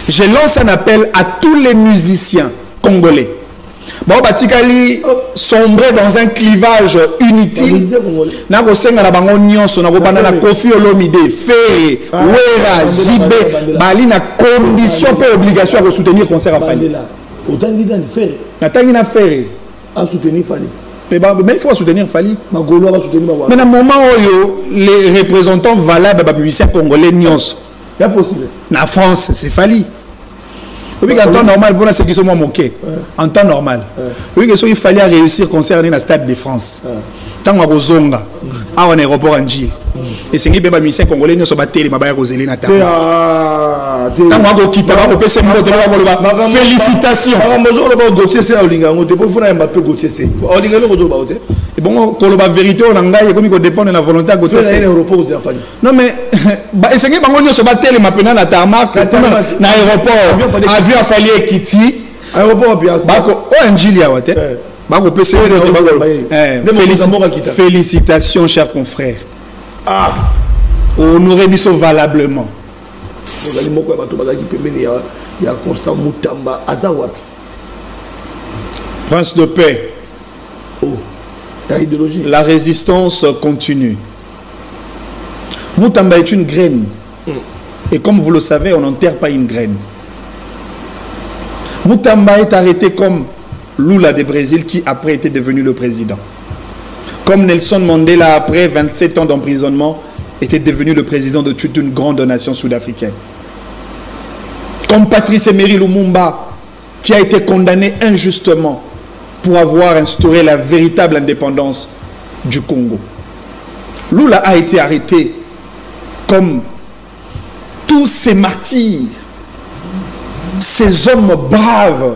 Je lance un appel à tous les musiciens congolais. Bon, Batikali sombrer dans un clivage inutile. Nako senga na bango nyonso na kopana na Kofi Olomide, Ferré, Wera, JB, bali na condition pour obligation de soutenir concert à Fali. Autant dit dans Ferré. Natangi na Ferré. À soutenir Fali. Mais il faut soutenir Fali. Mais dans le moment où les représentants valables des musiciens congolais nyonso. C'est possible. Na France, c'est Fali. Oui, en temps normal, pour ceux qui sont moqués. En temps normal. Oui, il fallait réussir concerner le Stade de France. Tant qu'on a zonga, à un aéroport en Gilles. Et c'est que les musiciens congolais ne sont pas télé, mais ils sont pas tant qu'on a quitté, on peut se mettre. Félicitations. Et bon, quand la vérité, on a comme il dépend de la volonté de Gauthier. Non, mais c'est que les gens sont pas télé, maintenant, la tarmac, l'aéroport, avion a fallu quitter. Aéroport, bien sûr. Félicitations, chers confrères. Honorez Bisso valablement. Prince de paix. La résistance continue. Moutamba est une graine. Et comme vous le savez, on n'enterre pas une graine. Moutamba est arrêté comme Lula de Brésil qui après était devenu le président. Comme Nelson Mandela après 27 ans d'emprisonnement était devenu le président de toute une grande nation sud-africaine. Comme Patrice Emery Lumumba qui a été condamné injustement pour avoir instauré la véritable indépendance du Congo. Lula a été arrêté comme tous ces martyrs, ces hommes braves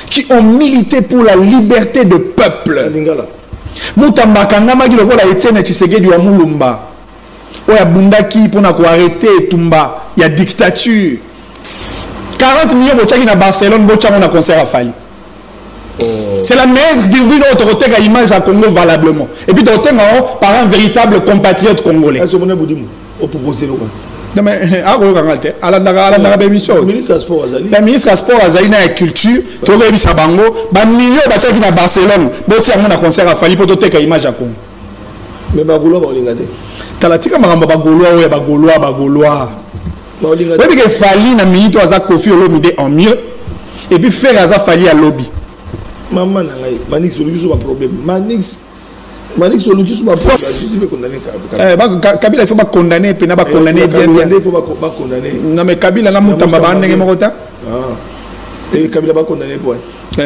qui ont milité pour la liberté de peuple. Moutamba Kangama qui a été Tshisekedi wa Mulumba. Oya Bundaki pour arrêter Tumba, il y a dictature. 40 millions de gens à Barcelone, on a concert à Fali. C'est la meilleure autorité qui a image à Congo valablement. Et puis d'autres par un véritable compatriote congolais. Non mais, le ministre des Sports a une culture, tu as vu ça bango, bah millions de gens qui à Barcelone, d'autres ont un concert à Fali pour d'autres qui image à Congo. Mais Bagoulois va regarder. Talatika maramba Bagoulois ou Bagoulois. Oui, parce que Fali na minute à Kofi Olomide en mieux, et puis faire à Fali à lobby. Maman Manix solution pas problème. Manix solution pas problème. Je suis condamné. Kabila il faut pas condamner, puis n'a pas condamner bien. Il faut pas condamner. Non mais Kabila n'a pas bandé morota. Et Kabila pas condamné pour.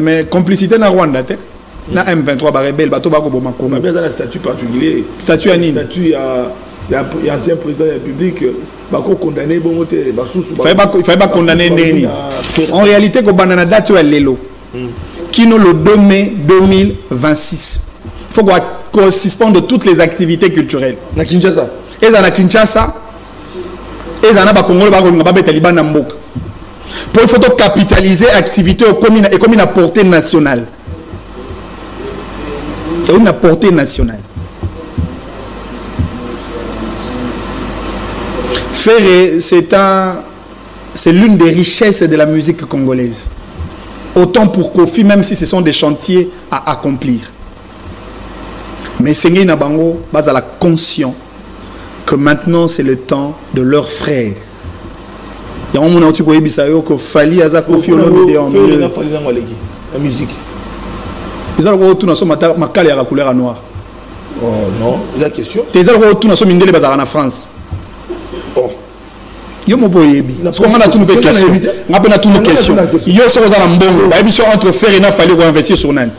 Mais complicité na Rwanda te. Na M23 ba rebelle bato ba ko boma Congo. Mais dans le statut particulier. Statut à Nîmes. Statut il y a ancien président de la République ba ko condamné bon moté ba sous. Il faut pas condamner Ndeni. En réalité ko banana date ya lelo. Qui nous le 2 mai 2026. Il faut qu'on suspende toutes les activités culturelles. Na Kinshasa. Et na Kinshasa. Et na ba Congo ba ko ngaba Taliban na mboka. Pour il faut capitaliser activité et comme une portée nationale. Et une portée nationale. Ferré, c'est l'une des richesses de la musique congolaise. Autant pour Kofi, même si ce sont des chantiers à accomplir. Mais Sengé Nabango, base à la conscience que maintenant c'est le temps de leurs frères. Il y a un moment où tu vois que Fali a Kofi Olomide en mieux. La musique. Ils ont retourné à son macal et à la couleur noire. Oh non, il y a question. Ils ont retourné à son mindele bazar en France. Oh. Yo mo boyebi. Parce qu'on a toutes nos questions. On a toutes nos questions. Yo so za mbongo. Ba émission entre faire et na Fali pour investir sur nan.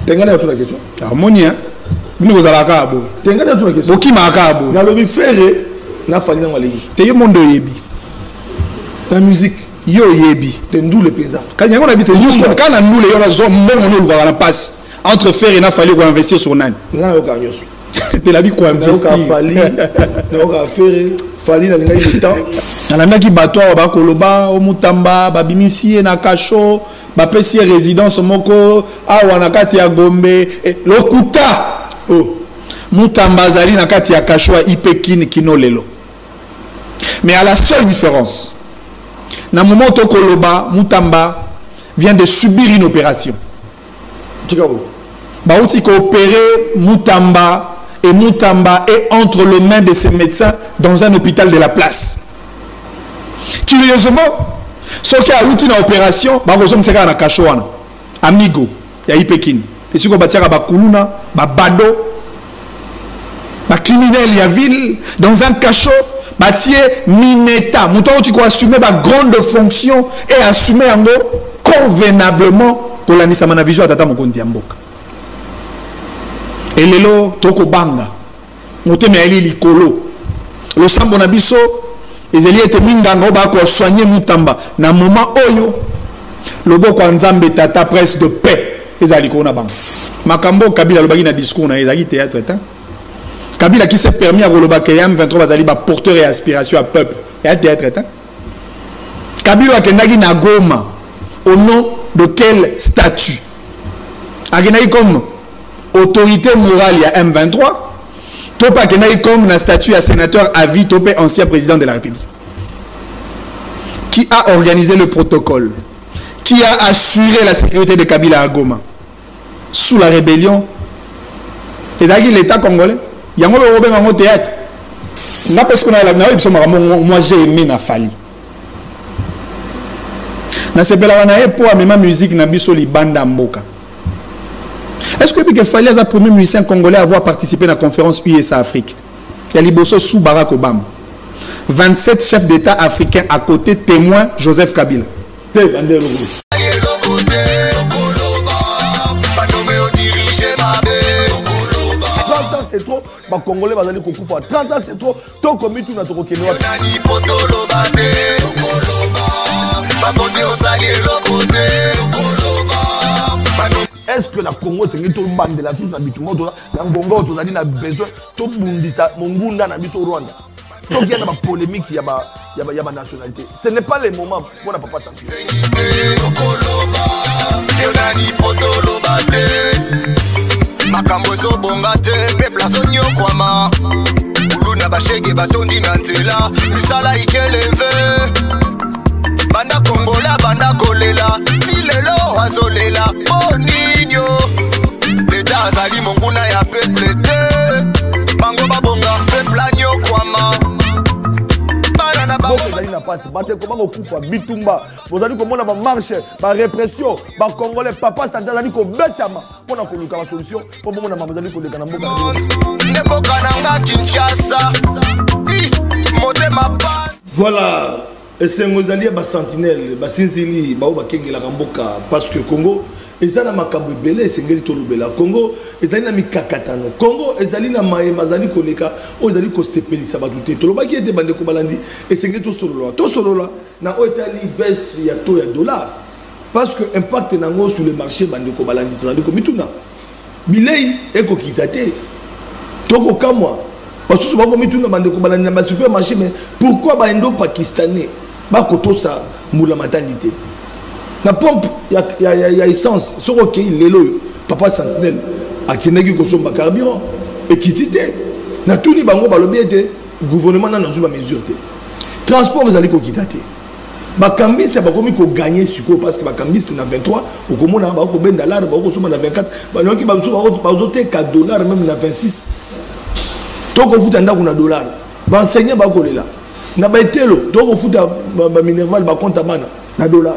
Tengana toute la question. Harmonia. Nous vous allons à bout. Tengana toute la question. Boki makabo. Na lobi faire na Fali na walegi. Te yo mondo yebi. La musique. Yo yebi. Te ndou le paysage. Quand on habite juste quand on nous les yo la zone mbongo no la passe. Entre faire et na Fali pour investir sur nan. Ngana yo kanyoso. Te la bi ko investir. Fali. Na yo faire Fali na linga yi temps. Nalandaki bato ba koloba o Mutamba ba bimisi na kasho ba pesi résidence moko awa na kati ya Gombe lokuta oh Mutamba zali na kati ya kasho Ipekini kino lelo. Mais à la seule différence Na moment où Tokoloba, Mutamba vient de subir une opération. Baouti ko opéré Mutamba et Mutamba est entre les mains de ces médecins dans un hôpital de la place. Curieusement, ceux qui ont une opération, Barosom Seka na Kachoana, Amigo, ya Ipekin. Et ceux qui ont bâti à Bakuluna, Babado, criminel ya ville, dans un cachot, bâti Mineta. Mouton tu peux assumer ma grande fonction et assumer en gros convenablement pour la Nissamana Vision à Tata Mokondi Amboka. Et lelo toko banga moteme ali likolo le sambo na biso ezeli ete minganga ba ko soigner Mutamba na moment oyo loboko nzambe tata presse de paix ezali ko na bango makambo Kabila lobaki na discours na ezali théâtre ta Kabila qui s'est permis à golobaka yam 23 bazali ba porteur et aspiration à peuple et théâtre ta Kabila kendaki na Goma au nom de quel statut agenaki comme autorité morale, il y a M23. Topa Kenaï comme un statut à sénateur à vie, Topé ancien président de la République. Qui a organisé le protocole, qui a assuré la sécurité de Kabila à Goma sous la rébellion. Et l'État congolais, il y a un théâtre. Moi j'ai aimé Nafali. Na sepela wana pour la musique na biso li banda mboka. Est-ce que il fallait le premier musicien congolais avoir participé à la conférence USA Afrique? Il y a Liboso sous Barack Obama. 27 chefs d'État africains à côté, témoin Joseph Kabila. 30 ans c'est trop, les Congolais vont aller couper. 30 ans c'est trop, tant qu'on met tout notre Kenya. Est-ce que la Congo c'est une bande de la source d'habitement dans Bongo tu as dit besoin tout bundisa mongunda na biso Rwanda. Donc il y a une polémique, il y a nationalité. Ce n'est pas le moment pour la papa santé. Makambozo bongate peuple sonyo kwama uluna bashege batondi na nzela misala ikeleve banda kongola banda kolela tilelo azolela boninyo leta azali monguna ya peuple te bango babonga peuple anyo kwama bana ba na passe batte comment okufa bitumba bozali komona ba marche ba répression ba congolais papa santé azali ko betama pona ko luka ba solution po mona mama azali ko leka na mboka ne boka nanga Kinshasa motema passe voilà. Et c'est un sentinelle, un sentinelle, parce que Congo, ils ont un belé, c'est un Congo, ils ont un kakatano. Congo, ils ont un maïmazali koleka, ils ont un sepeli sabadoute. Tout le monde qui était bandé kobalandi, et c'est un solo. Tout solo là, na Italie baisse il y a taux de dollars, parce que impact nango sur le marché bandé kobalandi, c'est un komituna. Bilei et kokitate, toko kamwa. Parce que souvent komituna bandé kobalandi na supermarché, mais pourquoi bando pakistanais? Bakoto sa moula maternité. La pompe, il y a essence. Ce qui est l'élo, papa sentinelle, à qui n'est que son carburant. Et qui t'était. Na tout ni bango balobi était gouvernement n'a pas mesure. Transport vous allez ko kitate. Bakambi c'est pas comme ko gagner suko parce que bakambi c'est na 23, au komona ba ko ben dollar, ba ko soma na 24, ba non ki ba so ba zote 4 dollars même na 26. To ko futa ndako na dollar. Ba enseigner ba ko lela. Na baitelo donc au foot ba minerval ba compte bana na dollar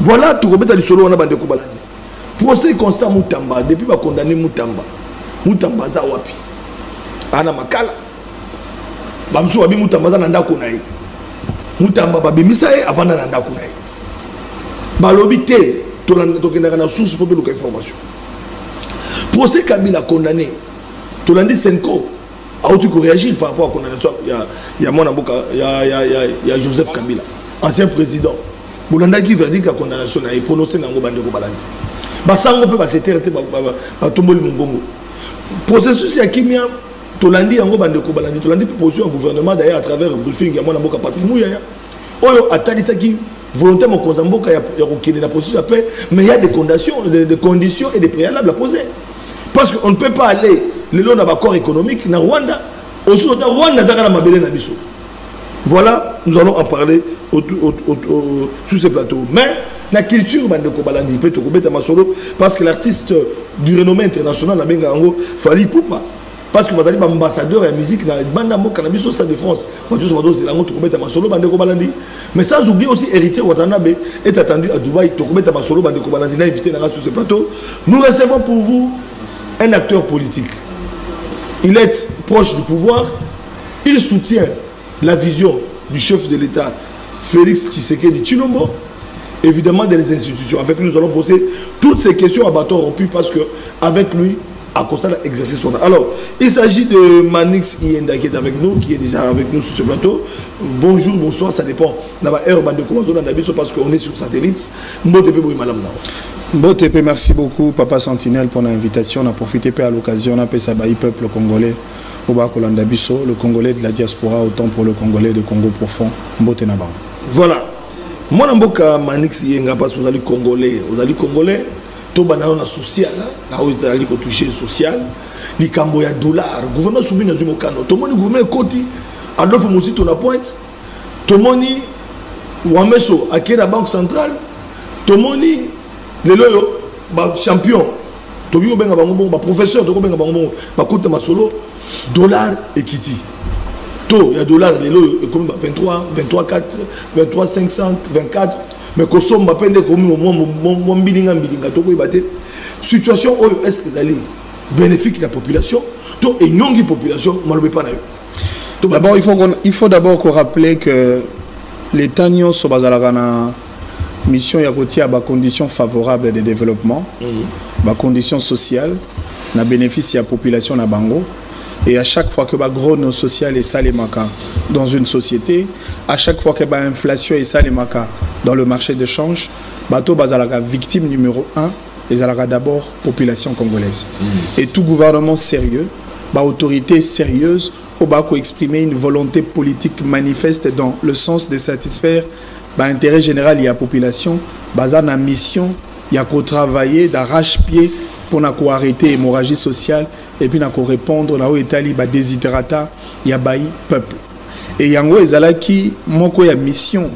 voilà tout ko beta lisolo wana bande ko balandi procès constant Mutamba depuis ba condamner Mutamba za wapi ana makala ba mso ba Mutamba za nanda ko nae Mutamba ba bimisa e avant na nanda ko nae ba lobité to kenda na source pour que information procès Kabila condamné to landi Senko a aussi réagir par rapport à la condamnation. Il y a mon avocat, il y a Joseph Kabila, ancien président. Bolanda qui verdict la condamnation a prononcé dans le Bandeko Balandi. Basango peut passer terre, tomber le Mbongo. Processus à Kimia, Tolandi en Bandeko Balandi, Tolandi proposition au gouvernement d'ailleurs à travers le briefing, il y a mon avocat Patrick Mouyaya. Oyo atali ça qui volontairement Kozamboka, il y a la processus après, mais il y a des conditions et des préalables à poser. Parce qu'on ne peut pas aller. Le long d'un accord économique na Rwanda, aussi Rwanda zaka na mabele na biso. Voilà, nous allons en parler sur ce plateau. Mais la culture, parce que l'artiste du renommée international, Fally Ipupa, parce que vous avez ambassadeur de la musique dans la cannabis au Stade de France. Mais sans oublier aussi héritier Watanabe est attendu à Dubaï. Sur ce plateau. Nous recevons pour vous un acteur politique. Il est proche du pouvoir. Il soutient la vision du chef de l'État, Félix Tshisekedi Tshilombo. Évidemment, dans les institutions. Avec lui, nous allons poser toutes ces questions à bâton rompu parce que avec lui, à cause de l'exercice son. Alors, il s'agit de Manix Ienda qui est avec nous, qui est déjà avec nous sur ce plateau. Bonjour, bonsoir, ça dépend. Parce qu'on est sur satellite. Mbotepe, merci beaucoup, Papa Sentinelle, pour l'invitation. On a profité à l'occasion, on a fait ça peuple congolais, le Congolais de la diaspora, autant pour le Congolais de Congo profond. Mbote Naba. Voilà. Moi, je Manix Ienda parce que vous allez Congolais. Vous allez Congolais. Tout le monde social, on touché social, les camboya dollars, le gouvernement soumis dans une canot. Tout le monde est gouvernement côté, Adolphe Moussi ton pointe, tout le monde est Wameso à la banque centrale, tout le monde est le champion, tout le monde est professeur, tout le monde est solo, dollar et kiti. Tout, il y a dollars, les lots, 23, 23, 4, 23, 500, 24. Mais que somme m'appelle comme mon bilinga situation où est-ce que d'aller bénéfique de la population tout et non population malheureusement pas d'abord il faut d'abord qu'on rappelle que l'État n'y sur bazalagana mission y a côté à conditions favorables de développement conditions sociales na bénéfice à la population na bango. Et à chaque fois que gros social et salemaka dans une société, à chaque fois que inflation et salemaka dans le marché de change, bateau bazalaka victime numéro 1, les alaka d'abord population congolaise. Et tout gouvernement sérieux, autorité sérieuse, au exprimer une volonté politique manifeste dans le sens de satisfaire l'intérêt général et la population, bazana mission, il y a qu'au travailler d'arrache-pied pour arrêter l'hémorragie sociale et puis pour répondre là où Italie déshydrata ya baï peuple et yango ezalaki moko ya mission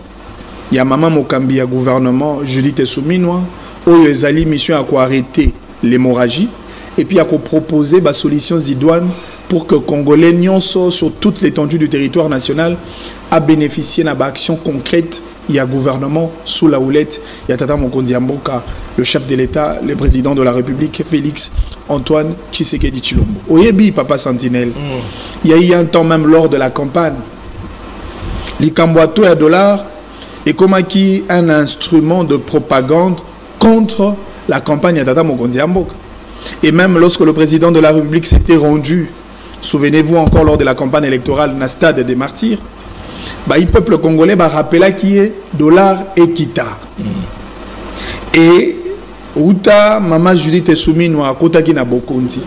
ya maman mokambi ya gouvernement Judith Souminwa oyo ezali mission à arrêter l'hémorragie et puis à proposer ba solution idoine pour que Congolais nyonso sur toute l'étendue du territoire national a bénéficié d'une action concrète. Il y a gouvernement sous la houlette, il y a Tata Mokonzi Mboka, le chef de l'État, le président de la République, Félix Antoine Tshisekedi Tshilombo. Oyebi, Papa Sentinelle, il y a eu un temps même lors de la campagne, les Camboato à dollars est comme un instrument de propagande contre la campagne de Tata Mokonzi Mboka. Et même lorsque le président de la République s'était rendu, souvenez-vous encore lors de la campagne électorale, dans le stade des martyrs, le peuple congolais rappela qui est dollar et kita. Et Outa, Maman Judith Souminwa, Kota qui na bokonti.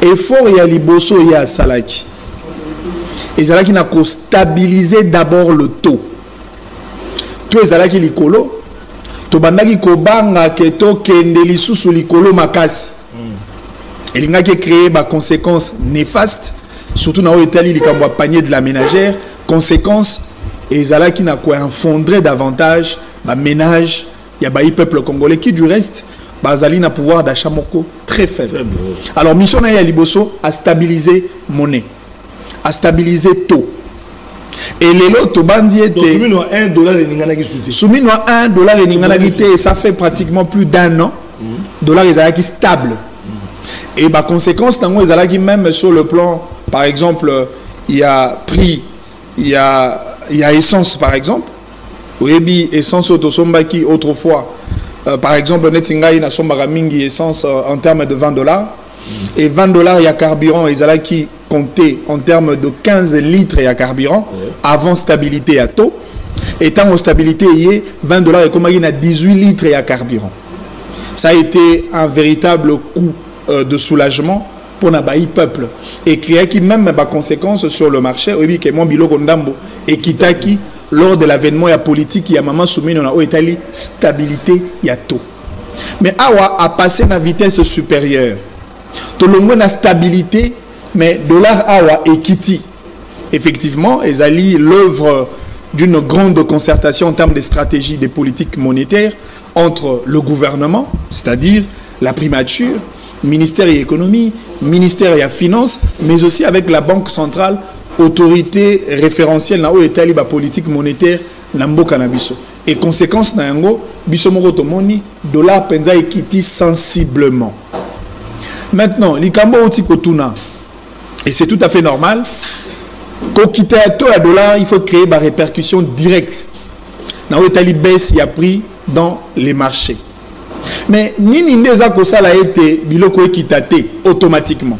Et fort ya liboso ya salaki. Et salaki na ko stabiliser d'abord le taux. Tout salaki likolo. To bandaki ko banga ke to kende lisusu likolo makasi. Et l'inga qui créé ba conséquences néfastes, surtout dans l'Italie, les cambois panier de la ménagère. Conséquence, et Zala qui n'a quoi infondré davantage, ménage, il y a le peuple congolais qui du reste, Bazali n'a pouvoir d'achat moko très faible. Alors mission à Liboso à stabiliser monnaie, à stabiliser taux. Et les lots bandi était soumis à $1 et ninganagi souté. Soumis à $1 et ninganagi et ça fait pratiquement plus d'un an. Dollar est stable. Et par conséquence, même sur le plan, par exemple, il y a prix. Il y a essence par exemple. Oui, essence autosombaki autrefois. Par exemple, Netinga na sombara mingi essence en termes de $20. Et $20 il y a carburant et zala qui comptait en termes de 15 litres il y a carburant avant stabilité à taux. Et tant en stabilité il y a $20 et comme il y a 18 litres il y a carburant. Ça a été un véritable coup de soulagement pour le peuple et créer qui même des conséquences sur le marché et qui lors de l'avènement il y a politique il y a maman soumis au Italie stabilité il y a tout mais awa a passé à vitesse supérieure tout le monde a stabilité mais dollar awa et kiti effectivement, ezali l'œuvre d'une grande concertation en termes de stratégie des politiques monétaires entre le gouvernement, c'est-à-dire la primature, ministère de l'économie, ministère de la finance, mais aussi avec la Banque centrale, autorité référentielle dans la politique monétaire na mboka na biso. Et conséquence na yango, biso moko tomoni dollar penza ekiti sensiblement. Maintenant, likambo oti kotuna, et c'est tout à fait normal, quand quitte à dollar, il faut créer des répercussions directes. Na otali baisse y a pris dans les marchés. Mais nini ndeza ko sala été biloko ekitate automatiquement.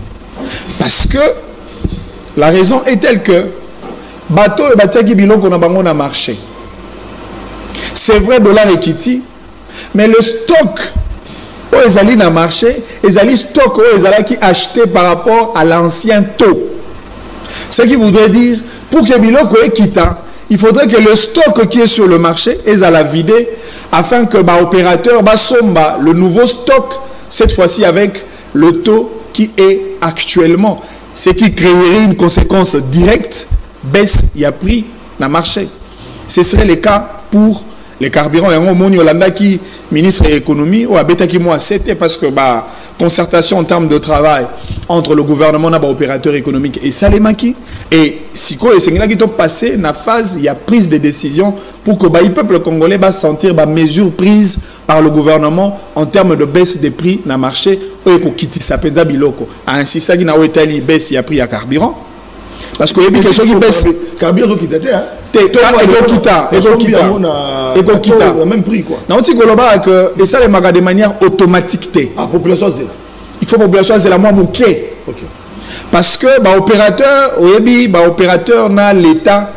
Parce que la raison est telle que bateau et batiaki biloko na bango na marché. C'est vrai dollar ekiti, mais le stock où ils allaient dans le marché, ils allaient stock où ils allaient acheter par rapport à l'ancien taux. Ce qui voudrait dire, pour que biloko ekita, il faudrait que le stock qui est sur le marché, ils allaient vider afin que l'opérateur somba le nouveau stock, cette fois-ci avec le taux qui est actuellement. Ce qui créerait une conséquence directe, baisse y a prix dans le marché. Ce serait le cas pour les carburants. Et on Yolanda qui ministre de l'économie ou abeta qui moi c'était parce que concertation en termes de travail entre le gouvernement et l'opérateur économique et Salemaki et si quoi et c'est là qui doit passer na phase il y a prise de décision pour que le peuple congolais va sentir mesures prises par le gouvernement en termes de baisse des prix dans le marché ou ko kiti sa penza biloko ainsi ça qui na Itali baisse il y a prix à carburant parce que les questions qui baissent carburant qui était hein le même prix quoi. Et ça de manière automatique. La population c'est là. Il faut que la population c'est la moins moquée. Parce que opérateur na l'État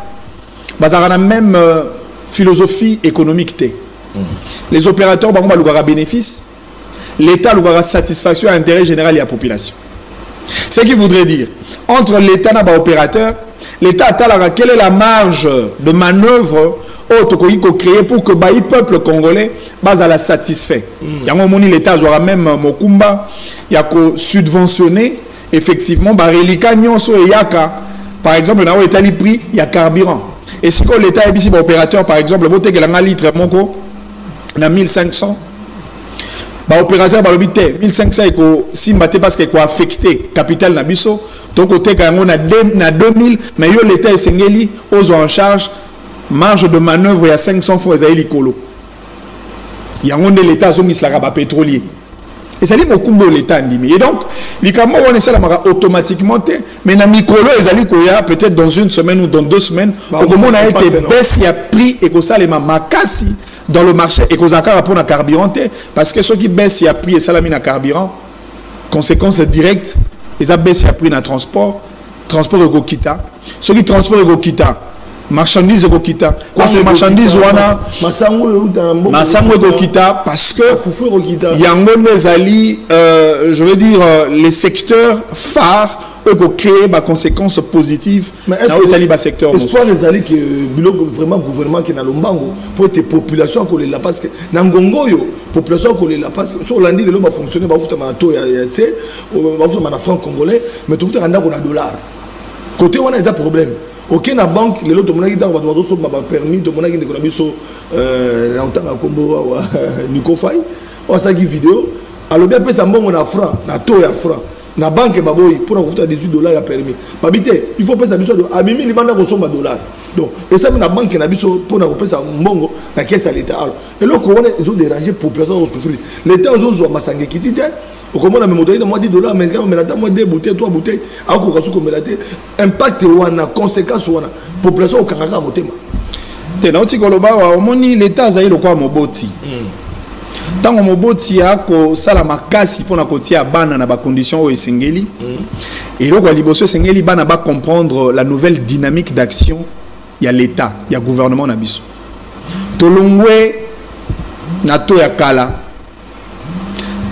a la même philosophie économique. Les opérateurs ont bénéfice, l'État a satisfaction à l'intérêt général de la population. Ce qui voudrait dire, entre l'État et l'opérateur, l'État a quelle est la marge de manœuvre créée pour que le peuple congolais soit satisfait. L'État aura même Mokumba, il y a subventionné effectivement par exemple, dans l'État prix, il y a carburant. Et si l'État est ici opérateur, par exemple, un litre na 1500. Opérateur 1500 si parce qu'il a affecté capital nabiso donc côté na 2000 mais l'État est sengeli en charge marge de manœuvre il y a 500 fois les colo il y a l'État a pétrolier et ça dit beaucoup l'État et donc les cameroun on essaie automatiquement mais na micolo peut-être dans une semaine ou dans 2 semaines au moment on a été baisse il y a prix et que ça les makasi dans le marché et qu'on a rapport à carburant parce que ceux qui baissent il y a prix et salamine à carburant conséquence directe ils ont baissé à prix dans transport ego-kita ceux qui transport ego-kita marchandises ego-kita quoi c'est marchandises wana masango ego-kita parce que yango nezali je veux dire les secteurs phares pour créer des conséquences positives dans le secteur. Espoir les alliés que vraiment gouvernement qui est dans le Mbango pour tes populations qu'on les la parce que dans Ngongoyo population qu'on les la passe sur l'année le va fonctionner va foutre ma taux c'est va foutre ma franc congolais mais tout foutre qu'on a dollar côté on a des problèmes aucun na banque les autres monnaie qui dans va so ma permis de monnaie qui ne connaît biso longtemps à Combo Nico Fay on ça qui vidéo alors bien peu ça mbongo na franc na taux ya franc na banque baboy pour avoir $18 à permis babité il faut payer biso a mimi li banda ko somba dollar donc et ça na banque na biso pour na ko payer mbongo na caisse à l'état alors et là ko ils ont dérangé population au souffrir l'état aux zo masange kitite au comment na memodo na moi $10 mais quand on moi 2 bouteilles 3 bouteilles a ko kasu ko melate impact wana conséquence wana population au kangaka motema te na oti koloba wa omoni l'état za ile kwa moboti tango moboti ya ko sala makasi pona kotia bana na ba conditions o esengeli et donc à liboso esengeli bana ba comprendre la nouvelle dynamique d'action il y a l'état il y a gouvernement na biso tolongwe na to ya kala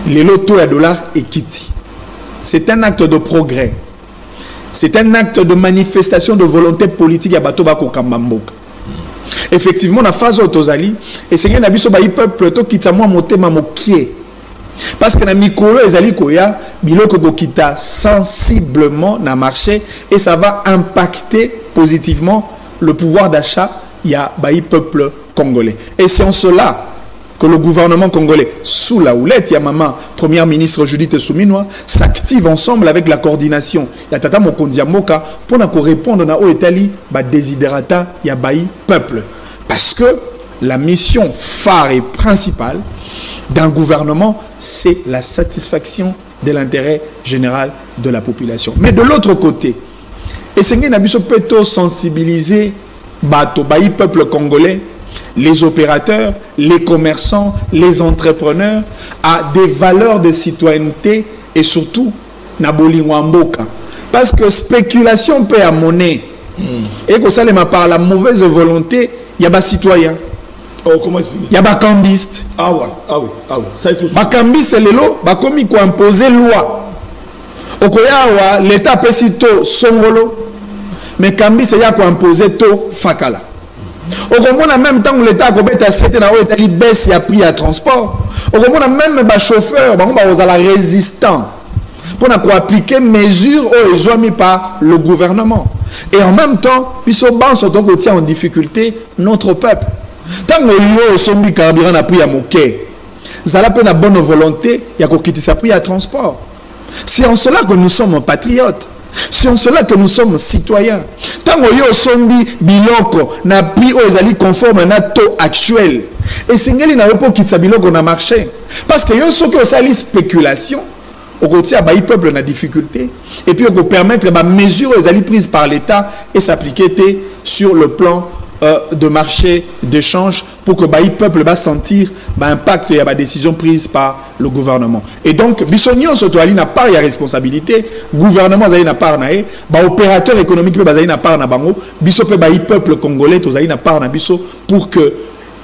les loto ya dollar ekiti c'est un acte de progrès c'est un acte de manifestation de volonté politique ya bato ba ko kambamboka. Effectivement, la phase autozali et c'est un abisso ba peuple to kitsa moi motema mokie Parce que na mikolo ezali koya biloko kokita sensiblement na marché et ça va impacter positivement le pouvoir d'achat ya baï peuple congolais. Et c'est en cela que le gouvernement congolais, sous la houlette, ya maman, première ministre Judith Suminwa, s'active ensemble avec la coordination. Ya tata Mokondia Moka pour répondre na Oetali ba desiderata ya baï peuple. Parce que la mission phare et principale d'un gouvernement, c'est la satisfaction de l'intérêt général de la population. Mais de l'autre côté, et c'est que peut sensibiliser bato baï peuple congolais, les opérateurs, les commerçants, les entrepreneurs à des valeurs de citoyenneté et surtout na bolingo mboka. Parce que spéculation peut à monnaie et que ça par la mauvaise volonté, il y a des citoyens. Oh, comment expliquer? Il y a des cambistes. Ah ouais. Ça il faut. Les cambistes, c'est le lot, comme ils ont imposé loi. Au Koyawa, l'État peut citer Songolo, mais cambistes, il y a imposé to Fakala. Au Komona, même temps que l'État a accepté la baisse il y a prix à transport. Au Komona, même les chauffeurs, ils sont résistants pour appliquer mesures mises par le gouvernement. Et en même temps, ils sont en difficulté notre peuple. Tant que les gens carburant a pris à moquer, ça a une bonne volonté, il y a quitter sa prix à transport. C'est en cela que nous sommes patriotes. C'est en cela que nous sommes citoyens. Tant que les gens biloko n'a pris aux alliés conformes à un taux actuel. Et c'est ce qui n'a pas quitté sa biloko na marché. Parce que les gens qui ont une spéculation, au côté du peuple na difficulté, et puis on peut permettre des mesures aux alliés prises par l'État et s'appliquer sur le plan de marché d'échange pour que le peuple va sentir l'impact de la décision prise par le gouvernement. Et donc, Bissonion surtout n'a pas de responsabilité, le gouvernement n'a pas de opérateur économique n'a pas de peuple congolais n'a pas de pour que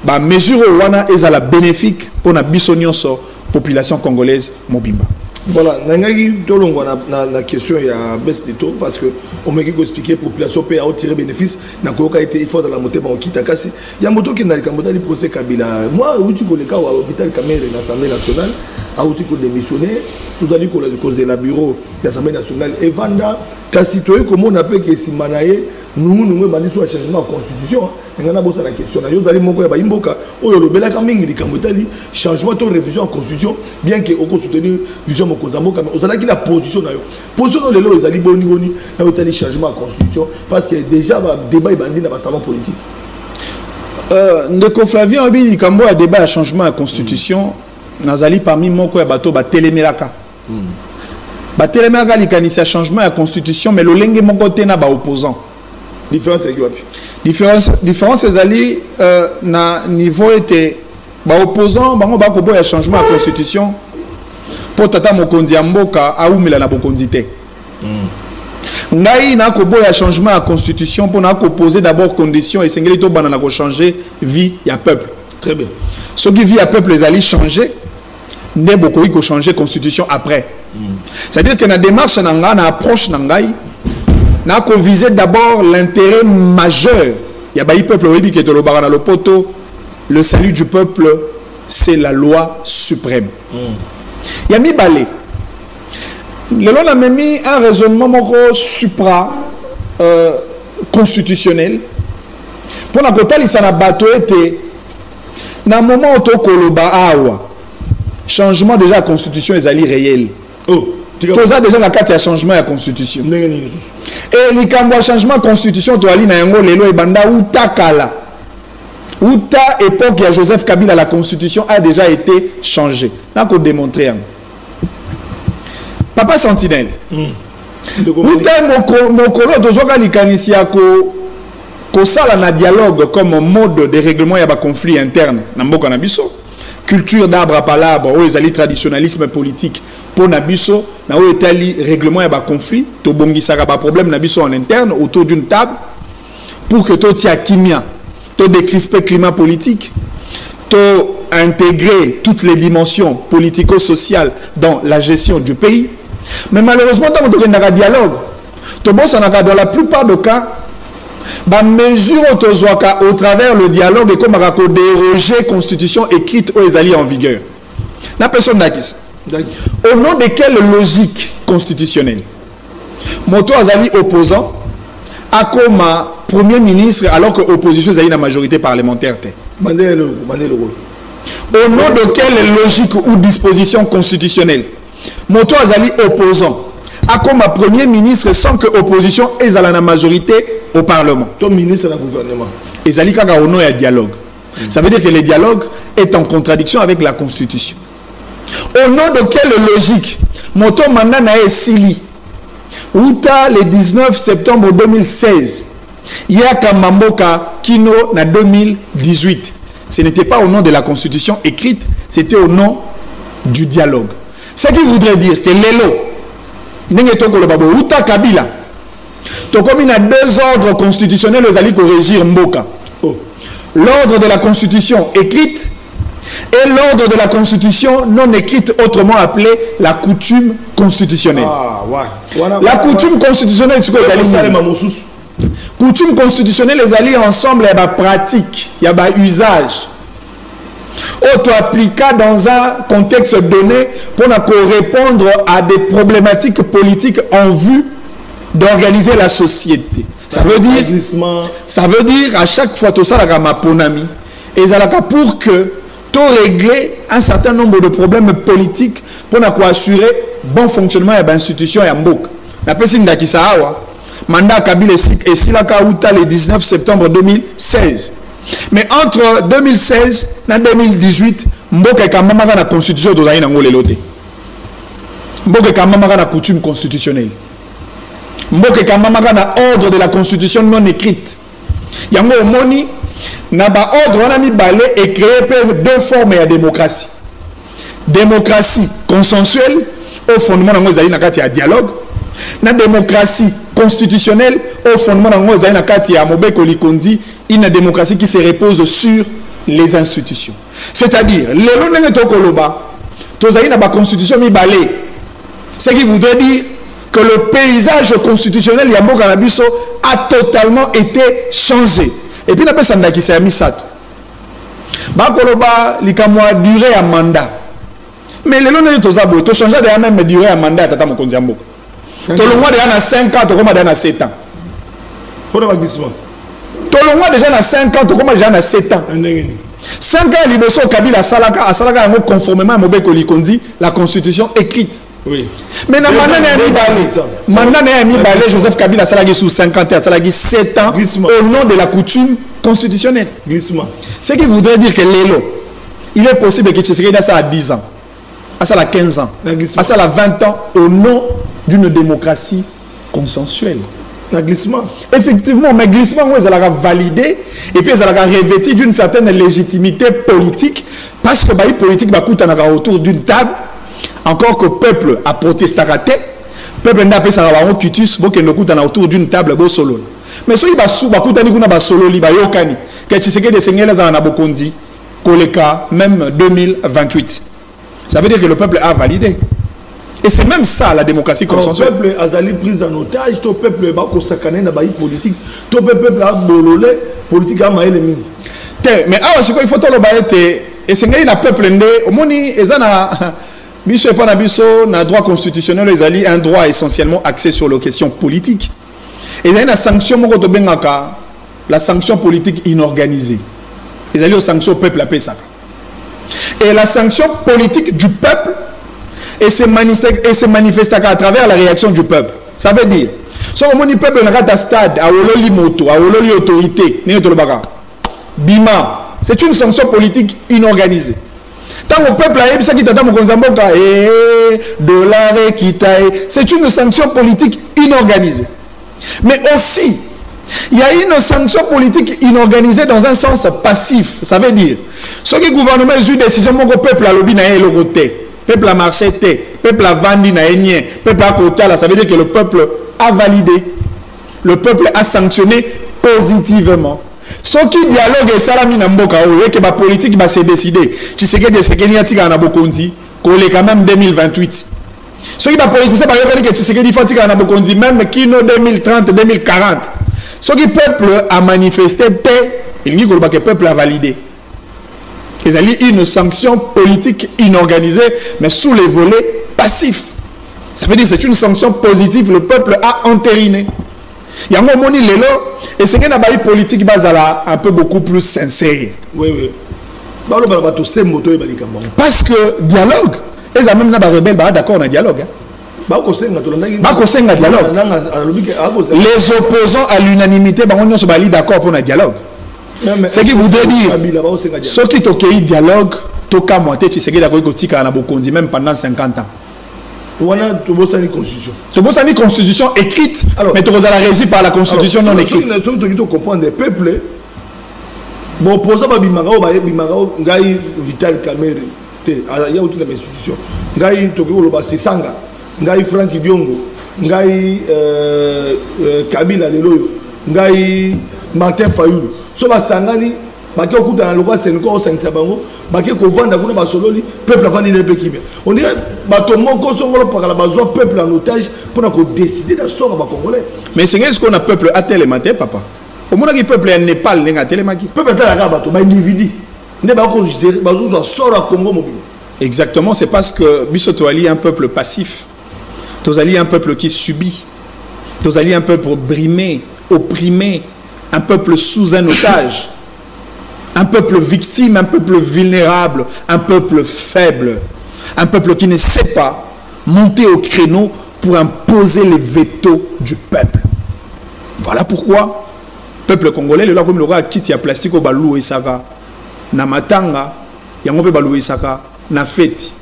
la mesure est la bénéfique pour la Bissonion sur la population congolaise mobimba. Voilà, nangaki tolongwa na question ya baisse de taux parce que on m'a expliqué population peut tirer bénéfice na koka été effort dans la montée ba okita kasi ya moto ki na likambo tali procès Kabila moi uti ko leka wa Vital Kamerhe na Assemblée nationale a uti ko démissionner tout ali ko la cause la bureau de l'Assemblée nationale et vanda kasi toye comment on appelle que simanaye nous bandi soit changement de constitution ngana bosa la question na yo dali moko ya ba imboka oyo lobela ka mingi likambo tali changement de révision en constitution bien que oko soutenir vision moko zamboka mais osala ki la position na yo position dans le lo ezali boni na yo tali changement de constitution parce que déjà ba débat bandi na ba savant politique ndeko Flavien obi likambo ya débat ya changement de constitution nazali parmi moko ya bato ba telemelaka ba telemelaka likanisa changement de constitution mais lolenge moko te na ba opposant. Différence ezali na niveau était ba opposant bango ba ko boya changement de constitution pour tata mokonzi mboka aumela na bokonzi te. Ngai na ko boya changement de constitution pour na ko poser d'abord conditions et sengeli to bana na ko changer vie ya peuple. Très bien. Ce qui vie ya peuple les ali changer ne boko ko changer constitution après. C'est-à-dire que na démarche na nga na approche na ngai n'a qu'on visait d'abord l'intérêt majeur. Il y a des peuples qui disent que le poto, le salut du peuple, c'est la loi suprême. Il y a mis balé. Le long a mis un raisonnement supra constitutionnel. Pour la côté, il s'en a battu été. Dans le moment où tu changement déjà la constitution est réel. Oh. Tout ça déjà la carte de changement de la constitution. Et les changement de constitution to ali na yango lelo ebanda uta kala. Uta époque ya Joseph Kabila la constitution a déjà été changée. N'a qu'on démontrer. Papa Sentinelle. Uta mokolo tozoka likanisi ya ko sala na dialogue comme mode de règlement ya ba conflit interne na mboka na biso. Culture d'arbre à palabre, ou les traditionnalisme politique pour Nabiso, na où est règlement et conflit, to bongi saka ba problème Nabiso en interne autour d'une table pour que to tia kimia, to décrisper climat politique, to intégrer toutes les dimensions politico-sociales dans la gestion du pays. Mais malheureusement dans le dialogue, to bon ça dans la plupart des cas ba mesure au travers le dialogue et comme déroger constitution écrite aux alliés en vigueur. La personne d'Akis. Au nom de quelle logique constitutionnelle Moto Azali opposant a comme premier ministre alors que l'opposition a une majorité parlementaire. Au nom de quelle logique ou disposition constitutionnelle Moto Azali opposant a comme premier ministre sans que l'opposition ait la majorité au Parlement. Ton ministre du gouvernement. Et Zali Kaka au nom et dialogue. Ça veut dire que le dialogue est en contradiction avec la Constitution. Au nom de quelle logique Moto Mandana et Sili Outa le 19 septembre 2016 Yaka Mamboka Kino na 2018. Ce n'était pas au nom de la Constitution écrite, c'était au nom du dialogue. Ce qui voudrait dire que Lelo Outa Kabila Tokomi na deux ordres constitutionnels aux alliés pour régir Mboka. L'ordre de la Constitution écrite et l'ordre de la Constitution non écrite, autrement appelée la coutume constitutionnelle. La coutume constitutionnelle, c'est quoi les coutume constitutionnelle, les alliés ensemble, il y a pratique, il y a usage. Auto appliqué dans un contexte donné pour répondre à des problématiques politiques en vue d'organiser la société. Ça veut dire à chaque fois tout ça la maponami et ça pour que tout régler un certain nombre de problèmes politiques pour assurer bon fonctionnement de l'institution et Mbok. La personne d'Akisawa mandat Kabila et Silaka Outa le 19 septembre 2016. Mais entre 2016 et 2018, Mbok est quand même dans la constitution de Zaïna Ngolelote. Mbok est quand même dans la coutume constitutionnelle. Mbok est quand même dans l'ordre de la constitution non écrite. Yango Omoni, Naba ordre on a mis balai et créé deux formes de démocratie. Démocratie consensuelle au fondement de nos dialogue. La démocratie constitutionnelle au fondement de nos une démocratie qui se repose sur les institutions. C'est-à-dire, les lois de Koloba, la constitution mi balai. Ce qui voudrait dire que le paysage constitutionnel Yambo Kanabiso a totalement été changé. Et puis, on a pensé qui s'est mis ça. Bakoloba, likamwa durée à mandat. Mais les lois de Tozabo, tu changes de même durée à mandat à Tata Mokondiambo. Tu le vois déjà dans 5 ans, tu commences déjà dans 7 ans. Pour le glissement. Tu le vois déjà dans 5 ans, tu commences déjà dans 7 ans. 5 ans, l'Ibeso Kabila Salaka, conformément à Mobeko Likondi, la constitution écrite. Oui. Mais dans mandat n'est balé Joseph Kabila Salagi sous 50 ans, Salagi 7 ans au nom de la coutume constitutionnelle. Glissement. Ce qui voudrait dire que Lélo, il est possible que Tshisekedi a ça à 10 ans, à ça à 15 ans, à ça à 20 ans au nom d'une démocratie consensuelle. Glissement. Effectivement, mais glissement, ils allaient valider et puis ils allaient revêtir d'une certaine légitimité politique parce que les politiques sont autour d'une table. Encore que le peuple a protesté, le peuple n'a pas ça quitus, autour d'une table solo. Mais si il va solo, il va yokani. Que tu sais que des seigneurs en Abokondi, Koleka, même 2028. Ça veut dire que le peuple a validé. Et c'est même ça la démocratie consensuelle. Le peuple a pris en otage, le peuple a consacré dans la politique, le peuple a bololé, politique a maillé les mines. Mais il faut le bailler. Et c'est le peuple au moni, et ça Biso et Panabiso, na droit constitutionnel, les alliés un droit essentiellement axé sur les questions politiques. Et il y a une sanction, la sanction politique inorganisée. Les alliés aux sanctions au peuple à Pessah. Et la sanction politique du peuple, et se manifeste à travers la réaction du peuple. Ça veut dire, si le peuple n'a pas stade, à Ololi moto, à Ololi autorité, Bima, c'est une sanction politique inorganisée. Tant le peuple a dit c'est une sanction politique inorganisée. Mais aussi, il y a une sanction politique inorganisée dans un sens passif. Ça veut dire, ce que le gouvernement a eu une décision, le peuple a lobby na le côté, le peuple a marché, le peuple a vendu na le peuple a côté, ça veut dire que le peuple a validé, le peuple a sanctionné positivement. Ce qui dialogue et salami na mboka et que la politique va se décider. Tu sais que de ce qu'il y a tika na bokondi, qu'on est quand même 2028. Ce qui va politiser par exemple que tu sais que il faut tika na bokondi même kino 2030 2040. Ce qui peuple a manifesté il dit que le peuple a validé. Ils allaient une sanction politique inorganisée, mais sous les volets passifs. Ça veut dire que c'est une sanction positive, le peuple a entériné. Il y a un moment et c'est une politique un peu beaucoup plus sincère. Oui, oui. Parce que dialogue, et ça même les rebelles d'accord dans dialogue. Les opposants à l'unanimité, ils sont d'accord pour un dialogue. Ce qui voudrait dire, ceux qui ont eu dialogue, toka moitié, tu sais que d'accord même pendant 50 ans. On a une constitution. Une constitution écrite, mais tu es régie par la constitution non écrite. Ce qui comprendre des peuples, bon, opposant à Bimagao, Ngaï Vital Kamere, il y a autre institution. Ngaï Tokyo Sanga, Ngaï Franck Diongo, Ngaï Kabila Leloyo, Ngaï Martin Fayoulou. So Sangani, Baki okuta na loi Sénégal au 5 sabango, Baki ko vanda kuna basololi, peuple vandi ne peut kibia. On dirait bato moko songolo par la bazo peuple en otage pour na ko décider de sort ba congolais. Mais c'est ce qu'on a peuple à télématé papa. Au moins que peuple en Népal n'enga télémaki. Peuple ta la bato ba individu. Ne ba ko bazo sort à Congo mobile. Exactement, c'est parce que Bisoto Ali est un peuple passif. Tozali un peuple qui subit. Tozali un peuple brimé, opprimé, un peuple sous un otage. Un peuple victime, un peuple vulnérable, un peuple faible, un peuple qui ne sait pas monter au créneau pour imposer les vétos du peuple. Voilà pourquoi le peuple congolais, le comme le roi quitte ya plastique au balou et saka, na matanga, ya ngope balou et saka, na feti.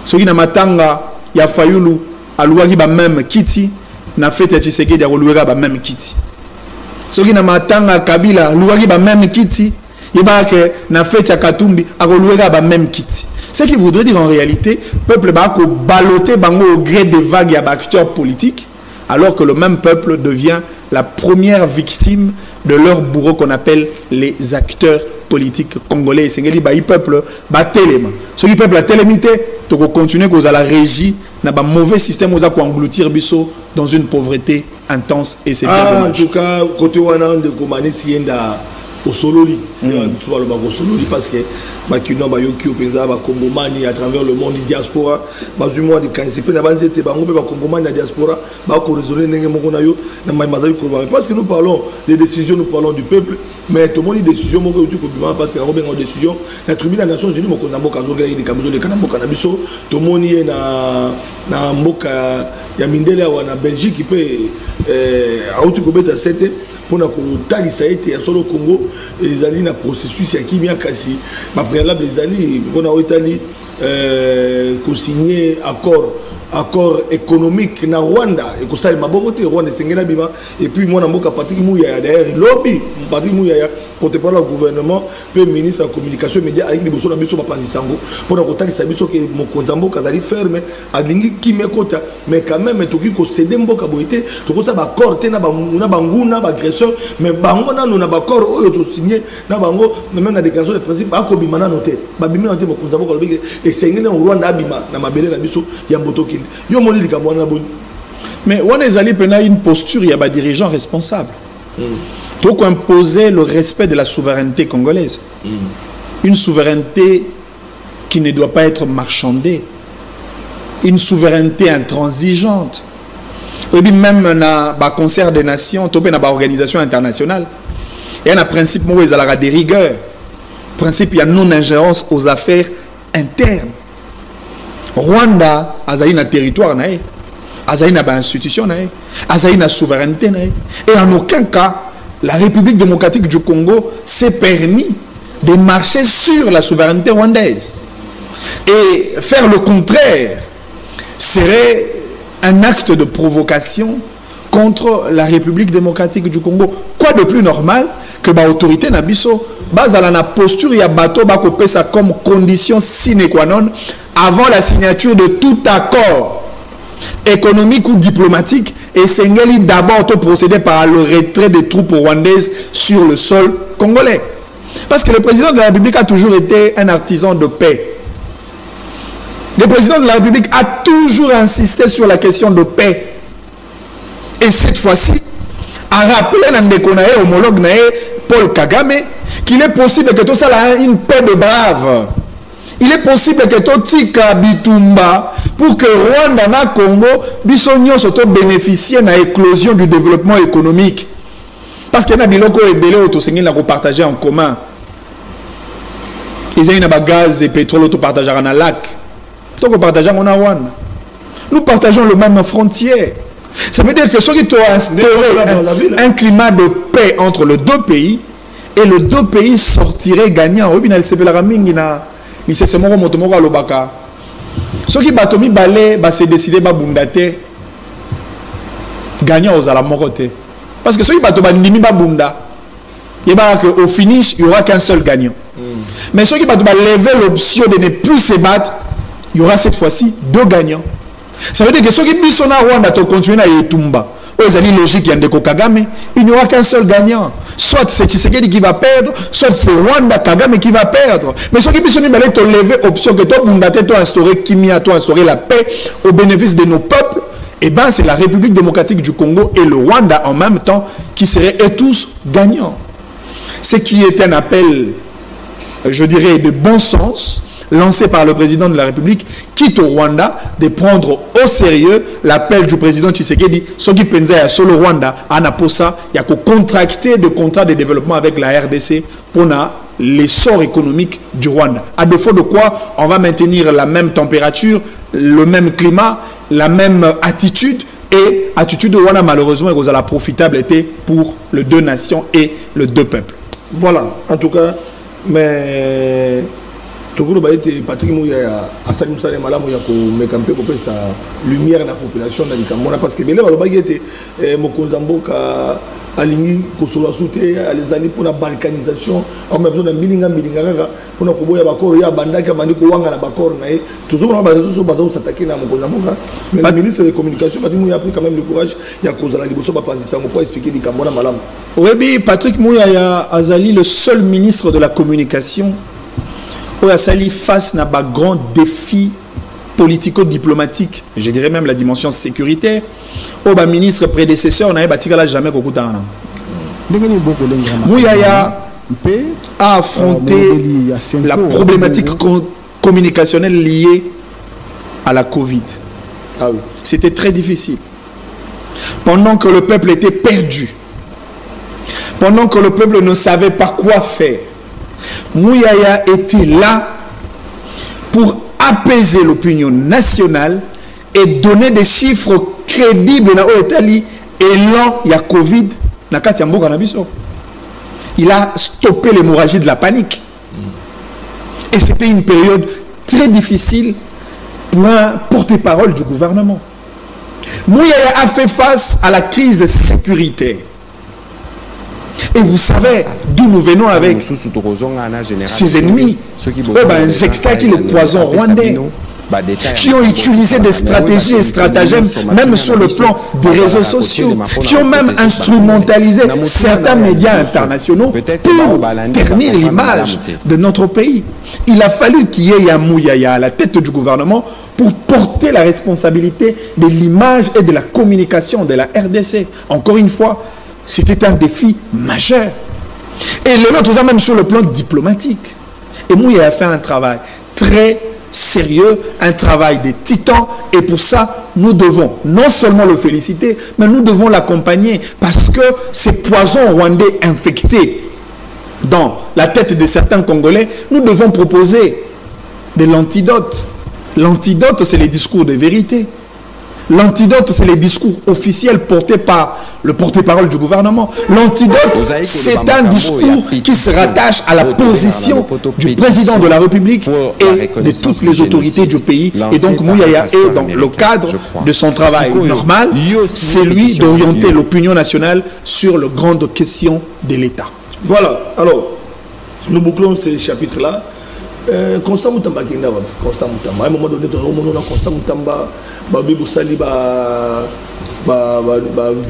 Ce qui na matanga, ya Fayoulou, alouagi ba même kiti, na feti ya Tshisekedi ya louega ba même kiti. Ce qui na matanga Kabila, alouagi ba même kiti. Il va que na fête à Katumbi a reloué ba même kit. Ce qui voudrait dire en réalité, peuple va ko baloter bango au gré des vagues à acteurs politiques, alors que le même peuple devient la première victime de leur bourreau qu'on appelle les acteurs politiques congolais. C'est que le peuple ba téléma. Ce qui peuple a télémité, to continuer cause à la régie na ba mauvais système aux engloutir biso dans une pauvreté intense et c'est en tout cas côté wana de komani sienda au sololi, parce que Bakino Bayoki au président Bakongomani à travers le monde diaspora, Bazumo de Kansipé n'a pas été Bangomé Bakongomani à diaspora, Bako raisonner Nengemonayo, parce que nous parlons des décisions, nous parlons du peuple, mais tout le monde dit décision, parce que la Robin en décision, la tribune des Nations Unies, Mokozambo Kazoga, les Cameroun, les Kanambo Kanabiso, tout le monde est na Moka, Yamindele ou en Belgique qui peut à Outukobeta 7. Pour la Tali ça a été à solo Congo les alliés na processus ya kimia kasi ma préalable les alliés on a Italie co-signé accord économique na Rwanda et que ça m'a bongoté Rwanda sengela bima et puis moi na mboka Patrick Mouya derrière lobby Patrick Mouya porte par le gouvernement le ministre de la communication média avec les bosso na biso ba sango pour na kotali sa biso que mon konzambo kazali ferme alingi kimia kota mais quand même toki ko céder mboka boité to ko ça ba accord te na banguna ba agresseur mais bango na na ba accord oyo to signé na bango même na déclaration de principe ba ko bimana noté ba bimana noté mon konzambo ko lobi et sengela Rwanda abima na mabele na biso ya mbotoki. Mais on est allé prendre une posture, il y a des dirigeants responsables. Donc imposer le respect de la souveraineté congolaise. Une souveraineté qui ne doit pas être marchandée. Une souveraineté intransigeante. Et puis même dans le concert des nations, dans l'organisation internationale, il y a un principe où il y a des rigueurs. Principe, il y a non-ingérence aux affaires internes. Rwanda a un territoire, a une institution, a une souveraineté. Et en aucun cas, la République démocratique du Congo s'est permis de marcher sur la souveraineté rwandaise. Et faire le contraire serait un acte de provocation contre la République démocratique du Congo. Quoi de plus normal que l'autorité Nabiso base à la posture et à bateau ça comme condition sine qua non avant la signature de tout accord économique ou diplomatique et Sengeli d'abord procéder par le retrait des troupes rwandaises sur le sol congolais. Parce que le président de la République a toujours été un artisan de paix. Le président de la République a toujours insisté sur la question de paix. Et cette fois-ci, a rappelé l'andéconaé homologue Paul Kagame qu'il est possible que tout ça ait une paix de braves. Il est possible que tout tika bitumba pour que Rwanda na Congo bisonyo soto bénéficier de l'éclosion du développement économique. Parce qu'il y a des locaux et des locaux qui partager en commun. Ils ont un gaz et pétrole qui partagent dans le lac. Donc, nous partageons le même frontière. Ça veut dire que ceux qui ont instauré un climat de paix entre les deux pays, et les deux pays sortiraient gagnants. Ceux qui batomi balé, c'est décidé de bundater gagnant aux alamorotés. Parce que ceux qui batomi nimi bunda, au finish, il n'y aura qu'un seul gagnant. Mais ceux qui vont lever l'option de ne plus se battre, il y aura cette fois-ci 2 gagnants. Ça veut dire que ceux qui sont à Rwanda continuent à Yetumba, aux amis logiques, il n'y aura qu'un seul gagnant. Soit c'est Tshisekedi qui va perdre, soit c'est Rwanda Kagame qui va perdre. Mais ceux qui sont lever l'option que toi, Bundate, toi instaurer Kimia, toi instaurer la paix au bénéfice de nos peuples, et bien c'est la République démocratique du Congo et le Rwanda en même temps qui seraient tous gagnants. Ce qui est un appel, je dirais, de bon sens, lancé par le président de la République, quitte au Rwanda, de prendre au sérieux l'appel du président Tshisekedi, ce qui pense à solo Rwanda, à Naposa, il y a qu'à contracter de contrats de développement avec la RDC pour l'essor économique du Rwanda. À défaut de quoi, on va maintenir la même température, le même climat, la même attitude, et attitude de Rwanda, malheureusement, est la profitable était pour les 2 nations et les 2 peuples. Voilà, en tout cas, mais Tokuro Baïté, Patrick Mouya, Assalim Salé Malam, Mouya, Mekampe, sa lumière dans la population, parce que Bélé Baïté, Mokonzambo, Alingi, Kosola Souté, Alezali pour la balkanisation, en même temps, Milinga, pour la Koboya Bakor, Yabandaka, Bandiko Wanga, la Bakor, toujours on va s'attaquer à Mokonzambo. Mais le ministre des Communications, Patrick Mouya a pris quand même le courage, il y a Kozala Liboso, pour expliquer les Kamona Malam. Oui, Patrick Mouya Azali, le seul ministre de la Communication, Azali face à un grand défi politico-diplomatique, je dirais même la dimension sécuritaire. Au ministre prédécesseur, on n'a pas jamais beaucoup de temps. Mouya a affronté la problématique communicationnelle liée à la Covid. Ah oui. C'était très difficile. Pendant que le peuple était perdu, pendant que le peuple ne savait pas quoi faire, Mouyaya était là pour apaiser l'opinion nationale et donner des chiffres crédibles dans l'Italie et là il y a Covid. Il a stoppé l'hémorragie de la panique. Et c'était une période très difficile pour un porte-parole du gouvernement. Mouyaya a fait face à la crise sécuritaire. Et vous savez d'où nous venons avec ces ennemis. Injecté le poison rwandais, qui ont utilisé des stratégies et stratagèmes, même sur le plan des réseaux sociaux, qui ont même instrumentalisé certains médias internationaux pour ternir l'image de notre pays. Il a fallu qu'il y ait Yamouyaya à la tête du gouvernement pour porter la responsabilité de l'image et de la communication de la RDC. Encore une fois, c'était un défi majeur. Et le nôtre, même sur le plan diplomatique. Et Mouya a fait un travail très sérieux, un travail de titan. Et pour ça, nous devons non seulement le féliciter, mais nous devons l'accompagner. Parce que ces poisons rwandais infectés dans la tête de certains Congolais, nous devons proposer de l'antidote. L'antidote, c'est les discours de vérité. L'antidote, c'est les discours officiels portés par le porte-parole du gouvernement. L'antidote, c'est un discours qui se rattache à la position du président de la République et de toutes les autorités du pays. Et donc, Mouyaya est dans le cadre de son travail normal, c'est lui d'orienter l'opinion nationale sur les grandes questions de l'État. Voilà, alors, nous bouclons ces chapitres-là. Constant Moutamba qui est là, Constant Moutamba. À un moment donné, on a Constant Moutamba, Babi Boussali,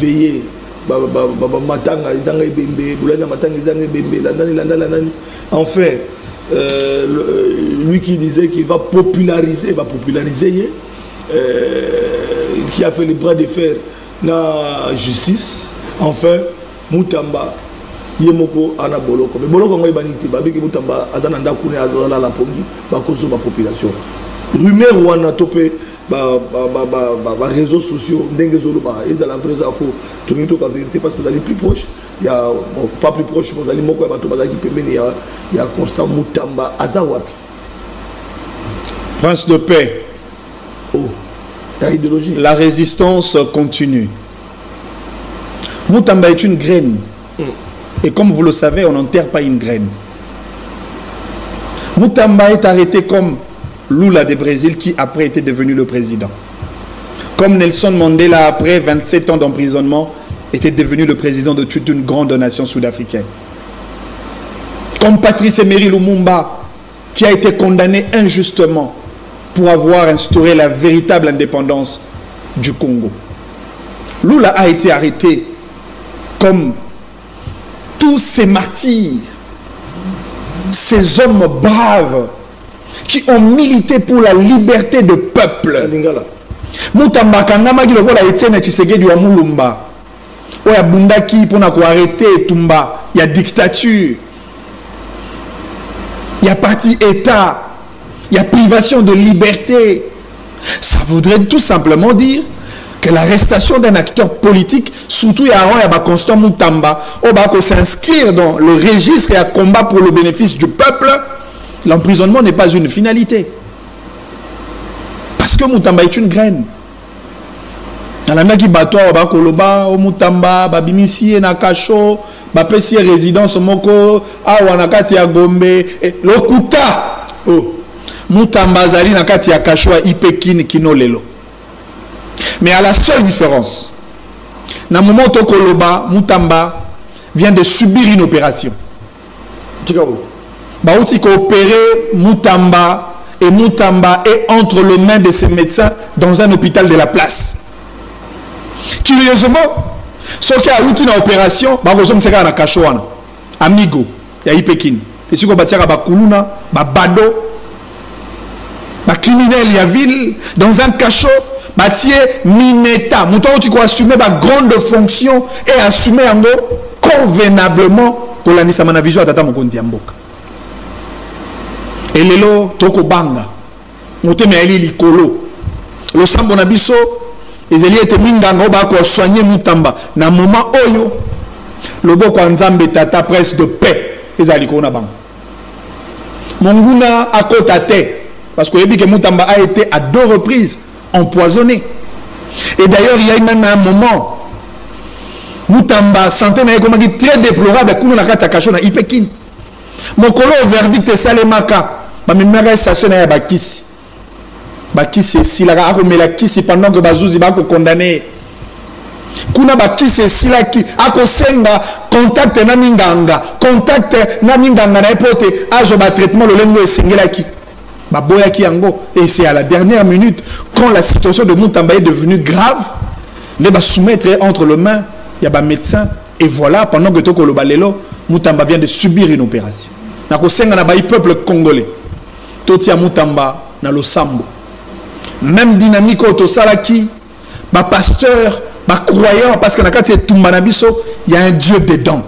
veiller, Matanga, Izanga Bembe, Boulana Matanga, Izanga Bembe, Landani. Enfin, lui qui disait qu'il va populariser, qui a fait le bras de fer dans la justice. Enfin, Moutamba Yemoko ana boloko mais boloko ngoy banité babiki Moutamba azana ndakune azala la pongi ba kozo ba population rumeur wana topé ba réseaux sociaux ndenge zolo ba ezala vrai info tout le temps vérité parce que vous allez plus proche il y a bon, pas plus proche vous allez moko ba to bazaki pembeni il y a Constant Moutamba azawapi Prince de paix. Oh la idéologie la résistance continue. Moutamba est une graine. Et comme vous le savez, on n'enterre pas une graine. Moutamba est arrêté comme Lula de Brésil qui après était devenu le président. Comme Nelson Mandela après 27 ans d'emprisonnement était devenu le président de toute une grande nation sud-africaine. Comme Patrice Emery Lumumba qui a été condamné injustement pour avoir instauré la véritable indépendance du Congo. Lula a été arrêté comme tous ces martyrs, ces hommes braves qui ont milité pour la liberté de peuple. Moutamba kangamaki lokola Etienne Tshisekedi wa Mulumba. Oya bundaki pona ko arrêter Tumba, il y a dictature. Il y a parti État, il y a privation de liberté. Ça voudrait tout simplement dire que l'arrestation d'un acteur politique, surtout il y a Constant Moutamba, on s'inscrire dans le registre et à combat pour le bénéfice du peuple, l'emprisonnement n'est pas une finalité. Parce que Moutamba est une graine. Nalanda bato ba koloba o Moutamba babimisi na kasho ba pesi résidence moko awa na kati ya Gombe lokuta Moutamba zali na kati ya kasho ipekini kinolelo. Mais à la seule différence, na moment où Koloba, Moutamba vient de subir une opération. Baouti ko opéré Moutamba et Moutamba est entre les mains de ses médecins dans un hôpital de la place. Curieusement, ce qui a eu une opération, Bagosom Sega na Kachoana, amigo, ya Ipekin. Et si on bâtit à Bakuluna, Bado, criminel ya ville, dans un cachot. Batié Mineta, mouton tu dois assumer ma grande fonction et assumer en gros convenablement pour la Nissamana vision à Tata Mokondi Amboka. Et lelo toko banga, mouton me ali likolo. Le sambo nabiso, les élites étaient minganga ba ko soigner Moutamba. Na moment oyo, le boko nzambe tata presse de paix, les aliko na bang. Monguna a kotate, parce que yebi que Moutamba a été à 2 reprises empoisonné. Et d'ailleurs, il y a même un moment, Moutamba santé na comme très déplorable, kuna na kata kasho na Ipekin. Mokolo verdict salemaka, ba mimaka sachet na bakisi. Bakisi silaka akomela kisi pendant que bazuzi ba ko condamné. Kuna bakisi silaki akosenga contact na minganga, contact na minganga na epote azo ba traitement le lengo esengelaki. Et c'est à la dernière minute, quand la situation de Moutamba est devenue grave, les va soumettre entre les mains, il y a un médecin, et voilà, pendant que Toko Lobalelo, Moutamba vient de subir une opération. Na kosenga na bayi peuple congolais. Totia Moutamba na lo sambo. Même dynamique au Salaki, ba pasteur, ba croyant, parce que na kati Tumba na biso, il y a un Dieu dedans.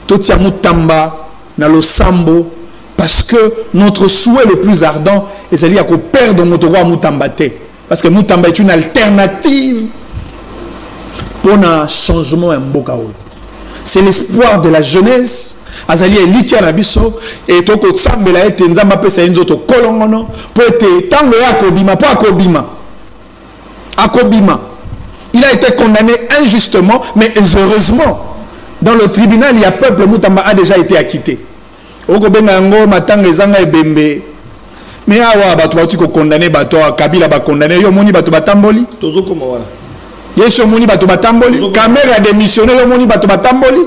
Totia Moutamba na lo sambo. Parce que notre souhait le plus ardent est celui qu'on perd notre roi Moutamba. Parce que Moutamba est une alternative pour un changement en Mbokao. C'est l'espoir de la jeunesse. Azali est liquide à biso et toko tsambela ete nzamba pesa nzoto kolongono pour être tango ya kobima pas akobima. Akobima. Il a été condamné injustement, mais heureusement dans le tribunal il y a peuple Moutamba a déjà été acquitté. Okobengango matanga ezanga ebembe. Mais awa bato batu ko condamner bato Kabila ba condamner yo moni bato batamboli. Tozo koma wala. Yeso moni bato batamboli. Caméra démissionné yo moni bato batamboli.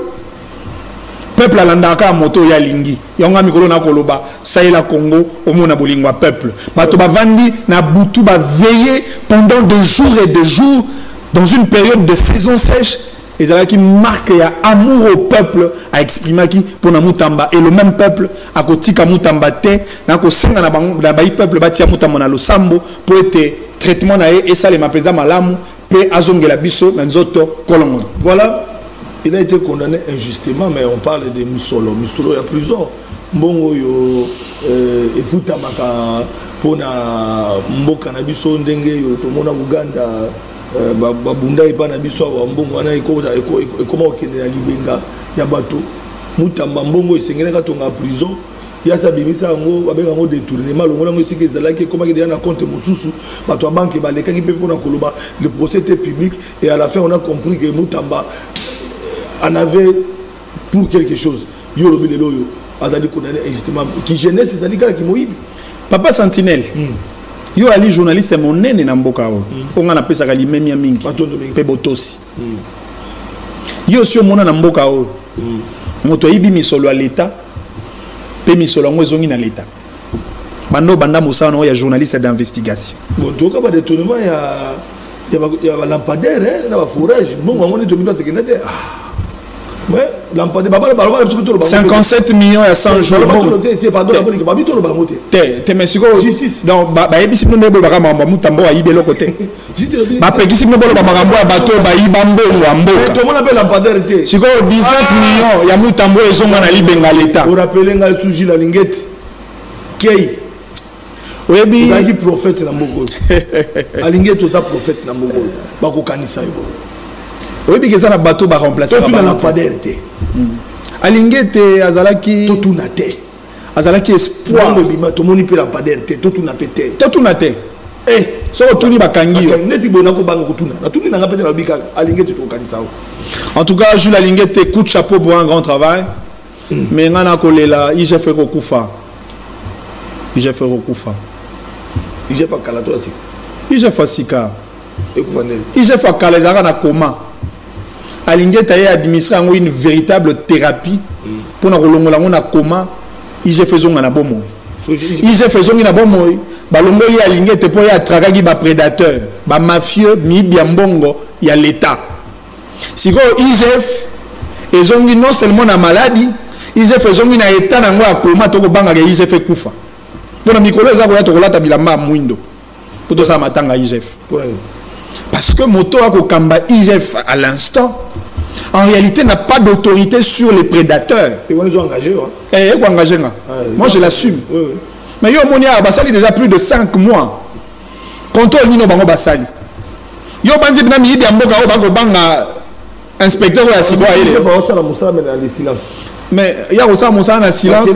Peuple alandaka moto ya lingi. Yonga mikolo na koloba saïla Congo omona bolingwa peuple. Bato bavandi na butu ba veiller pendant 2 jours et 2 jours dans une période de saison sèche. Et c'est là qui marque amour au peuple à exprimer qui pour na Moutamba et le même peuple à côté ka Moutamba te na ko senga na bayi peuple batia Moutamba na lo sambo pour être traitement na et ça les mapenza malamu pe azongela biso na nzoto kolongo. Voilà Il a été condamné injustement, mais on parle de Misolo. Misolo, il y a prison. Mbongo yo efutamaka pona mboka na biso ndenge yo tomona Uganda babunda epa na biso wa mbongo wana ekoma okende na libenga ya bato mutamba mbongo esengelaka tonga prison yasa bimisa ngo babenga ngo détournement longola ngo sike ezalaki komaki déjà na compte mosusu bato ya banque balekaki pe pona koloba le procès était public et à la fin on a compris que mutamba en avait pour quelque chose yo lobi lelo yo azali condamné injustement qui jeunesse ezali kala ki moyibi Papa Sentinelle yo ali journaliste monene na mboka o onga na pesa kali memia mingi pe botosi yo sio mona na mboka o moto yibi misolo ya leta pe misolo ngo ezongi na leta bando banda mosana ya journaliste d'investigation bon toka ba détournement ya ba lampadaire na ba fourrage mbongo ngo ne tobi ba sekendate ouais, 57 millions à 100 jours. Pardon, te mesiko donc ba ebisi no nebo ba kama mutambo wa ibe lokote. Ba pegisi no bolo ba magambo ya bato ba ibambo wa mboka. Tout le monde appelle lampadaire te. Siko 19 millions ya mutambo ezonga na libenga leta. On rappelle nga suji la lingette. Kei. Oyebi qui prophète na mboko. Alingette ça prophète na mboko. Ba ko kanisa yo. Oui, parce que ça na bateau va remplacer la lampadaire. Alingete azalaki tout na te. Azalaki espoir. Tout le monde peut lampadaire te. Tout na pété. Tout na te. Eh, so tuni bakangi. Neti bona ko banga ko tuna. Na tuni na ngapete na bika Alingete to kanisa. En tout cas, Jules Alingete coup de chapeau pour un grand travail. Mais ngana kolela, il j'ai fait kokufa. Il j'ai fait kokufa. Il j'ai fait kalato aussi. Il j'ai fait sika. Ekufa nel. Il j'ai fait kalezara na coma. Alingete a administré une véritable thérapie pour nous na coma. Il j'ai fait na bomo. Il j'ai fait na bomo. Balongoli Alingete pour ya tragagi ba prédateur, ba mafieux, mi biambongo, ya l'état. Si go IGF ezongi non seulement na maladie, IGF ezongi na état na ngo ya coma to ko banga ke IGF kufa. Pona mikolo za ko ya to kolata bilamba mwindo. Pour ça matanga IGF. Parce que moto a kamba IGF à l'instant en réalité n'a pas d'autorité sur les prédateurs. Et on les a engagés. Moi je l'assume. Oui. Mais yo monia basali déjà plus de 5 mois. Contrôle nino bango basali. Yo banzi bina mi ya mboka o bango banga inspecteur ya sikwa ile. Il faut ça la musa mais dans le silence. Mais ya osa musa na silence.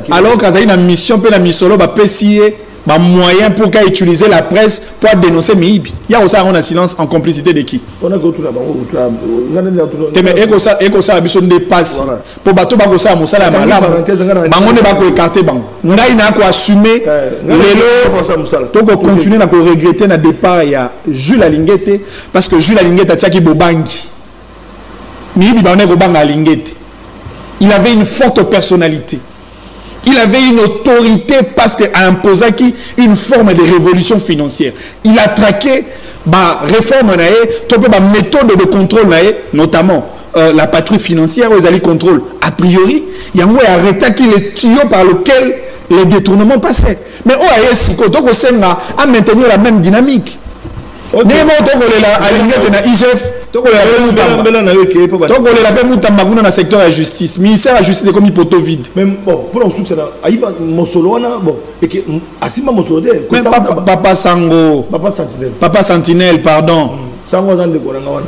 Alors quand il y a une mission pe na misolo ba pesier ba moyen pour qu'à utiliser la presse pour dénoncer Miibi. Il y a aussi un silence en complicité de qui? On a tout là-bas. Mais ça a besoin de passe. Pour bateau ba ça musala malama. Bango ne ba ko écarter bango. Ngai na ko assumer lelo. To ko continuer na ko regretter na départ ya Jules Alingete parce que Jules Alingete a tiaki bobangi. Miibi ba ne ko banga Alingete. Il avait une forte personnalité. Il avait une autorité parce qu'il a imposé une forme de révolution financière. Il a traqué la réforme, la méthode de contrôle, notamment la patrouille financière, où ils allaient contrôle. A priori, il y a arrêté les tuyaux par lesquels les détournements passaient. Mais on a maintenu la même dynamique. Némo tokolela Alingete na IGF tokolela pe mutamba kuna na secteur de la justice ministère de la justice comme poto vide même bon pour on soutien ayiba mosolo wana bon et que asima mosolo de papa sentinelle pardon sango zande ko nga wana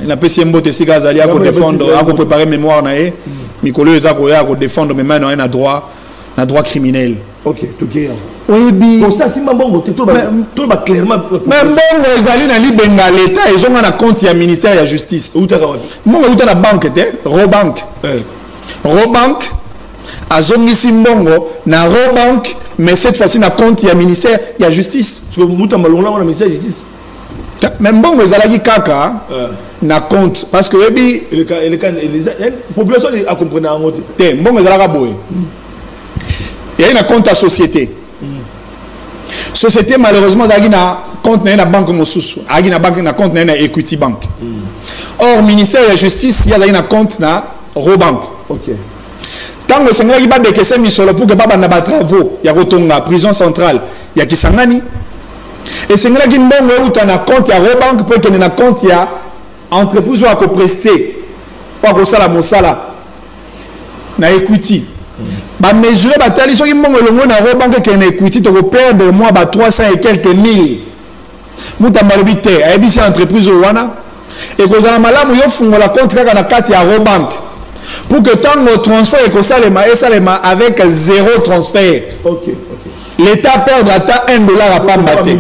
na pesi mbote sika azali à défendre à préparer mémoire na e mikolo ezako ya ko défendre mais maintenant na droit criminel. OK tokia oui pour ça si mbongo te tout ba clairement mais mbongo ezali na libenga l'état ils ont un compte ya ministère ya justice utaka wapi mbongo uta na banque te Robank Robank azongisi mbongo na Robank mais cette fois-ci na compte ya ministère ya justice muta malonga na ministère ya justice mais mbongo ezalaki kaka na compte parce que ebi population a comprendre en côté te mbongo ezalaka boye il y a une compte à société. Société malheureusement il y a compte na banque mosusu, il y a banque na compte na Equity Bank. Or ministère de la justice il y a une compte na Robank. OK. Tant que Sénégal il va décaisser misolo pour que baba na ba travaux, il y a Rotonga prison centrale, il y a Kisangani. Et Sénégal qui mbongo uta na compte ya Robank pour que na compte ya entreprise ou à prester pour akosala mosala na equity ba mesurer batali soki mbongo longo na Robank ke na equity to perdre moi ba 300 et quelques mille mutamba lobi te ayebisi entreprise wana et kozala malamu yo fungola compte kaka na kati ya Robank pour que tant le transfert et salema avec zéro transfert. OK. L'État perdre à $1 à pas maté.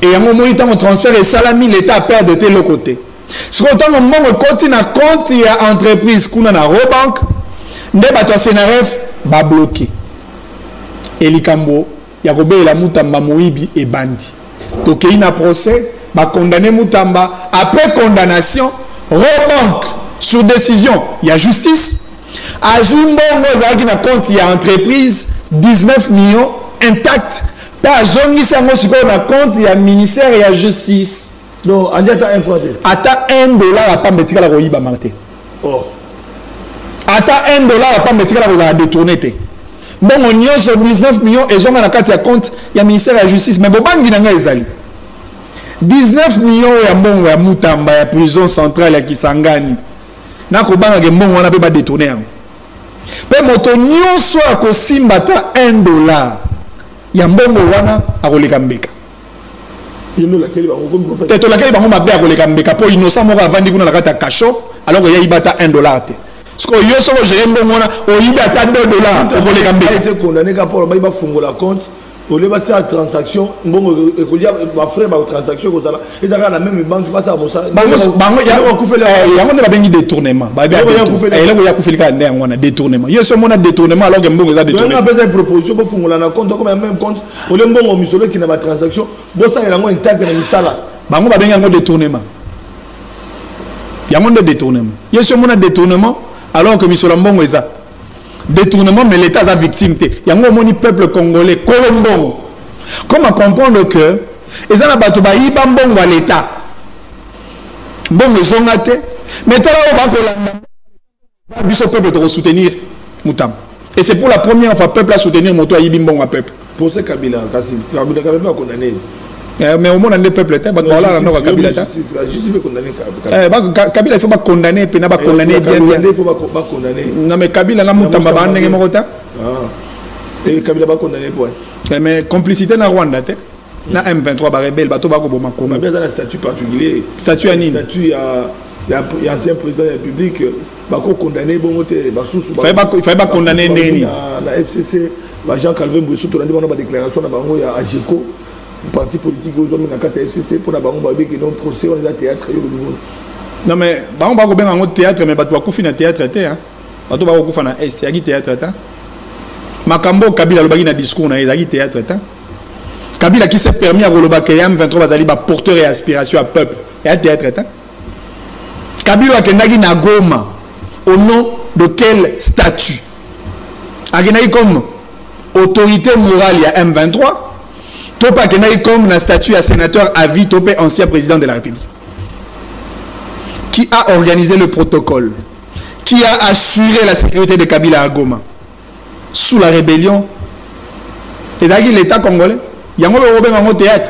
Et à un moment où le transfert et salami l'État perd de tel côté. Ce que tant moment continue à compte il y a entreprise kuna na Robank ne bato CNRF ba bloqué. Et likambo ya kobe la mutamba moibi et bandi. Donc il y a procès ba condamné mutamba après condamnation Robank sur décision il y a justice. Azumbo ngozaki na compte il y a entreprise 19 millions intact. Pas zongi sango siko na compte il y a ministère et la justice. Donc ata un franc. Ata $1 à pas metika la royiba marté. Oh. Ata $1 à pas metika la roza détourner té. Bon on y a 19 millions et zonga na kati ya compte il y a ministère et la justice mais bobangi na nga ezali. 19 millions ya mbongo ya mutamba ya prison centrale ya Kisangani. Na kobanga ke mbongo wana pe ba détourner yango. Pe moto nyonso akosimba ta $1 ya mbongo wana akoleka mbeka. Yino lakeli bango comme prophète. Teto lakeli bango mabe akoleka mbeka po innocent moko avandi kuna na kata kasho alors que ya ibata $1 te. Parce que yo so gérer mbongo wana o ibata $2 akoleka mbeka. Il a été condamné ka pour ba fungola compte. Au lieu de faire transaction, bon, il y a des frais de transaction, ils ont la même banque, pas ça, bon, ça. Il y a un détournement. Il y a un détournement. Il y a un détournement alors que bon, ils ont détourné. On a besoin de proposition pour faire un compte, comme un même compte. Au lieu de bon, qui n'a pas de transaction, bon, ça, il y a un intact dans le sala. Il y a un détournement. Il y a un détournement. Il y a un détournement alors que Misola Mbongo est détournement, mais l'État a victime. Il y a un peuple congolais, Colombo. Comment comprendre que les gens qui ont été l'État, bon, ils ont été, mais le peuple doit soutenir Moutam. Et c'est pour la première fois que le peuple a soutenu Moto Ayibi Mbongo peuple. Pour ce Kabila, Kabila pas condamné. Mais au monde, le peuple était, Kabila Kabila, il faut pas condamner, il faut pas condamner. Il faut pas condamner. Non, mais Kabila, là, Moutamba, et Kabila pas condamné pour. Mais complicité dans Rwanda, na M23 ba rebelle, bato ba ko boma ko. Mais dans un statut particulier. Statut anime. Statut il y a ancien président de la République, ba ko condamné bon côté, ba sous. Il fallait pas condamner Ndeni. La FCC, ba Jean Calvin Boussou, on a demandé ma déclaration na bango ya Ajeko. Parti politique aux hommes dans la FCC pour la banque qui non procès on les a théâtre non mais banque ba ko benga ngo théâtre mais bato ba kufi na théâtre té hein bato ba ko kufa na est ya ki théâtre ta makambo Kabila lobaki na discours na ya ki théâtre ta Kabila qui s'est permis à koloba que M23 bazali ba porteur et aspiration à peuple ya théâtre ta Kabila kendaki na Goma au nom de quel statut agenaki comme autorité morale ya M23 Topa Kenaï comme un statut à sénateur à vie, Topé ancien président de la République. Qui a organisé le protocole, qui a assuré la sécurité de Kabila à Goma, sous la rébellion. Et l'État congolais, il y a un théâtre.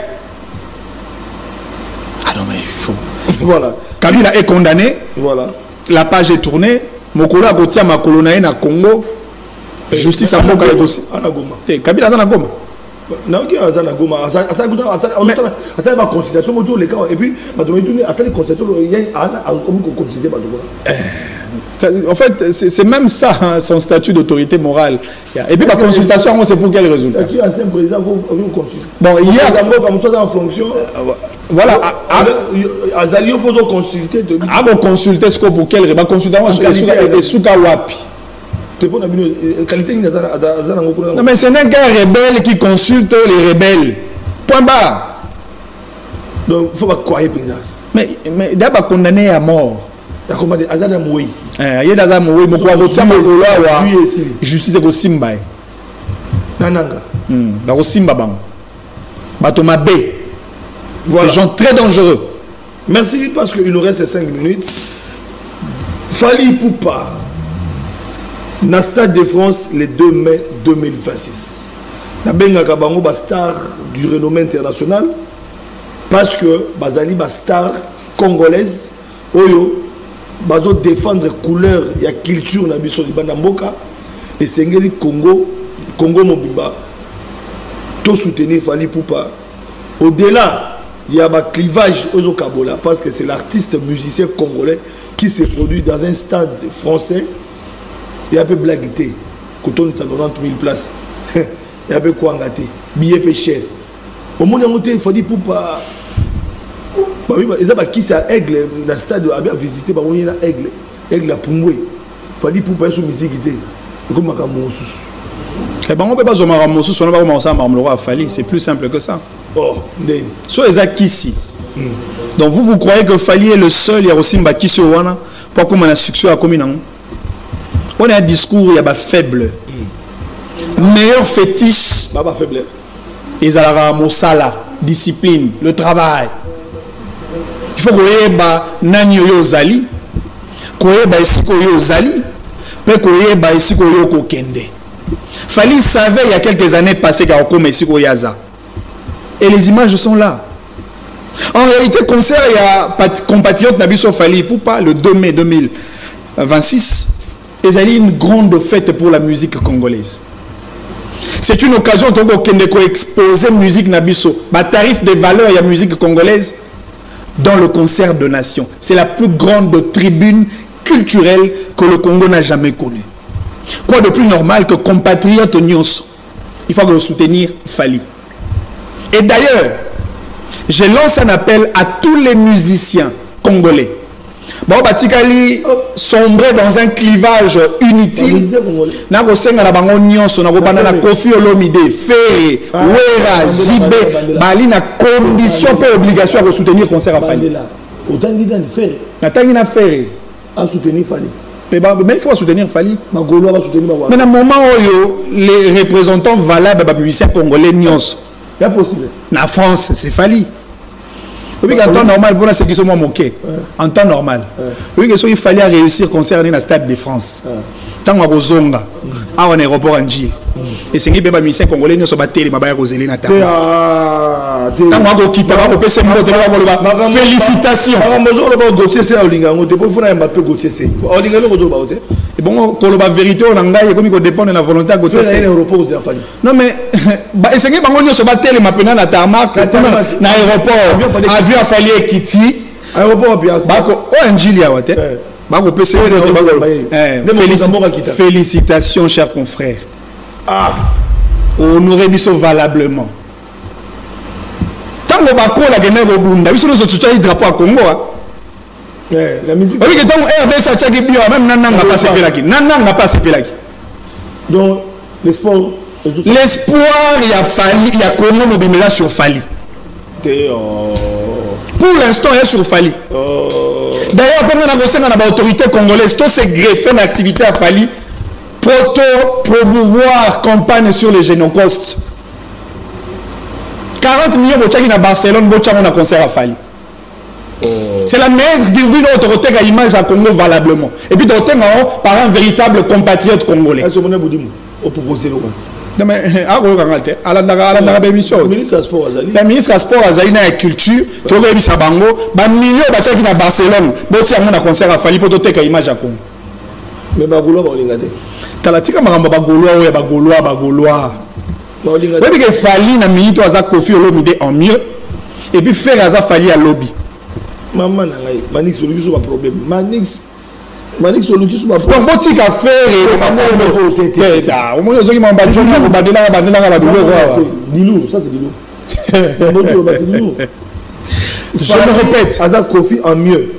Ah non mais il faut. Voilà. Kabila est condamné. Voilà. La page est tournée. Mokola Gotia Makolonae na Congo. Justice à Moka aussi. Kabila est dans la Goma. Non, qui a la Goma, ça va consultation autour les cas et puis à ça les consultations il y a comme consulter en fait c'est même ça hein, son statut d'autorité morale et puis la consultation c'est pour quel résultat statut ancien président consulte bon il y a comme ça en fonction voilà Azali opposé consulter ah bon consulter ce pour quel résultat consultation est sous Kawapi. Non mais c'est un gars rebelle qui consulte les rebelles. Point barre. Donc il faut pas croire. Mais d'abord condamné à mort. Il y a Azana Moui. Il y a Azana Moui. Justice est aussi Simba. Nananga. Dans Simba bang. Batoma B. Des gens très dangereux. Merci parce qu'il nous reste 5 minutes. Fali Poupa. Na Stade de France le 2 mai 2026. Na benga kabango ba star du renommé international parce que bazali ba star congolaise oyo bazo défendre couleur ya culture na biso libanda mboka et sengeli Congo mobimba to soutenir Fally Ipupa au-delà il y a un clivage aux Kabola parce que c'est l'artiste musicien congolais qui se produit dans un stade français. Il y a un peu blaguité quand on est à 90 000 places il y a un peu quoi gâté billet peu cher au monde il faut dire Ipupa ils ont qui c'est Aigle le stade a visité par on a Aigle à Pungwe Fally Ipupa sur musique comme Makamosus. Eh ben on peut pas jouer Makamosus, on va commencer à marmorer à Fally, c'est plus simple que ça. Oh, so Ezakisi. Donc vous croyez que Fally est le seul, il y a aussi Mbakisi Owana pour comme on a succès à Kominang. On a un discours, il y a faible. Meilleur fétiche. Baba faible. Ezalaka Mosala, discipline, le travail. Il faut que ba nani yo zali, koye ba isiko yo zali. Fally savait il y a quelques années passées et les images sont là. En réalité, concert, il y a compatriote Nabiso Fally Ipupa le 2 mai 2026. Et ça une grande fête pour la musique congolaise. C'est une occasion de exposer musique Nabiso, tarif de valeur, il y a musique congolaise dans le concert de nation. C'est la plus grande tribune culturel que le Congo n'a jamais connu. Quoi de plus normal que compatriotes Nyos? Il faut soutenir Fally. Et d'ailleurs, je lance un appel à tous les musiciens congolais. Bon, Batikali sombrer dans un clivage inutile. Nako senga na bango nyonso nako bana Koffi Olomide, Ferré, Wera, JB, bali na condition pour obligation de soutenir concert à Fally. Autant dit dans Ferré. Natangi na Ferré. À soutenir Fally. Mais il faut soutenir Fally. Mais dans le moment où les représentants valables des musiciens congolais nyos. C'est possible. En France, c'est Fally. Oui, en temps normal, pour ceux qui sont moqués. En temps normal. Oui, il fallait réussir concert dans le Stade de France. Tant que vous zonga, à un aéroport en Gilles. Et c'est que les musiciens congolais ne sont pas télé, mais ils sont pas félicitations. Et bon, quand la vérité, on a comme dépend de la volonté de non, mais c'est que les gens sont pas télé, maintenant, na tarmac, na aéroport, avion a fallu Kiti, aéroport, bien félicitations, chers confrères. Ah, honorez Bisso valablement. Tant que Bako la gueule au Bunda, Bisso nous a drapeau à Congo. La musique. Oui, que tant RDS a tchaki bio, même Nanang n'a pas sépé là. Nanang n'a pas sépé là. Donc, l'espoir, il y a Fally, il y a Congo Mobimela sur Fally. Pour l'instant, il y a sur Fally. D'ailleurs, pendant la autorité congolaise, tout s'est greffé l'activité à Fally. Promouvoir campagne sur les génocostes. 40 millions de tchaki à Barcelone, on a concert à Fally. C'est la meilleure autorité qui a image à Congo valablement. Et puis d'autres par un véritable compatriote congolais. Est-ce que vous avez proposé non mais la ministre des Sports Azali na culture, trouver bisa bango, ba millions ba tchaki na Barcelone, boti a un concert à Fally pour d'autres image à Congo. Mais bagolo ba olingate. Talatika maramba bagolois ou bagolois. Oui, que Fally na minute aza Koffi Olomide en mieux et puis faire aza Fally à lobby. Maman nangai, Manix solution sur problème. Manix solution sur problème. Donc botika faire au moins ceux qui m'ont battu bandela Dilou, ça c'est Dilou. Je me répète, aza Koffi en mieux.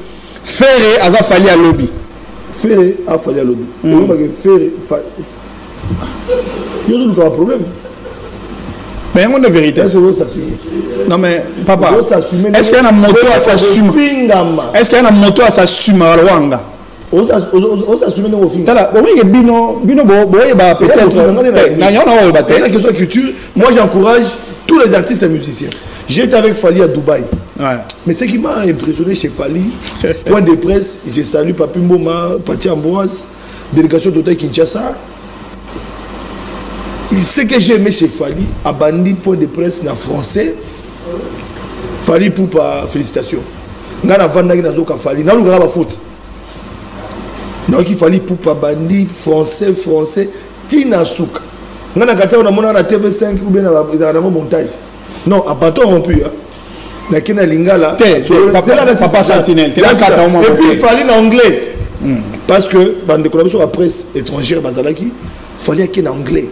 Faire aza Fally à lobby. Ferré a fallu à l'objet. Et on va faire. Il y a un problème. Mais il y a une vérité. Non mais papa, est-ce qu'il y a une moto à s'assumer? Est-ce qu'il y a une moto à s'assumer à Rwanda? On s'assume dans le film. Peut-être. La question culture, moi j'encourage tous les artistes et musiciens. J'étais avec Fally à Dubaï. Ouais. Mais ce qui m'a impressionné chez Fally, point de presse, je salue Papi Mboma, Pati Ambroise, délégation d'Hôtel Kinshasa. Ce que j'ai aimé chez Fally, à Bandi, point de presse en français, Fally Ipupa, félicitations. Ngana Vandagi Nazoka Fally, n'a pas faute. Donc il fallait pour pas bandi français tina souka. On a gâté on a monté la TV5 ou bien dans le montage. Non, à bâton rompu hein. Na kina lingala. Papa Sentinelle. Et puis il fallait en anglais. Parce que bande de collaboration à la presse étrangère bazalaki, fallait qu'il y ait en anglais.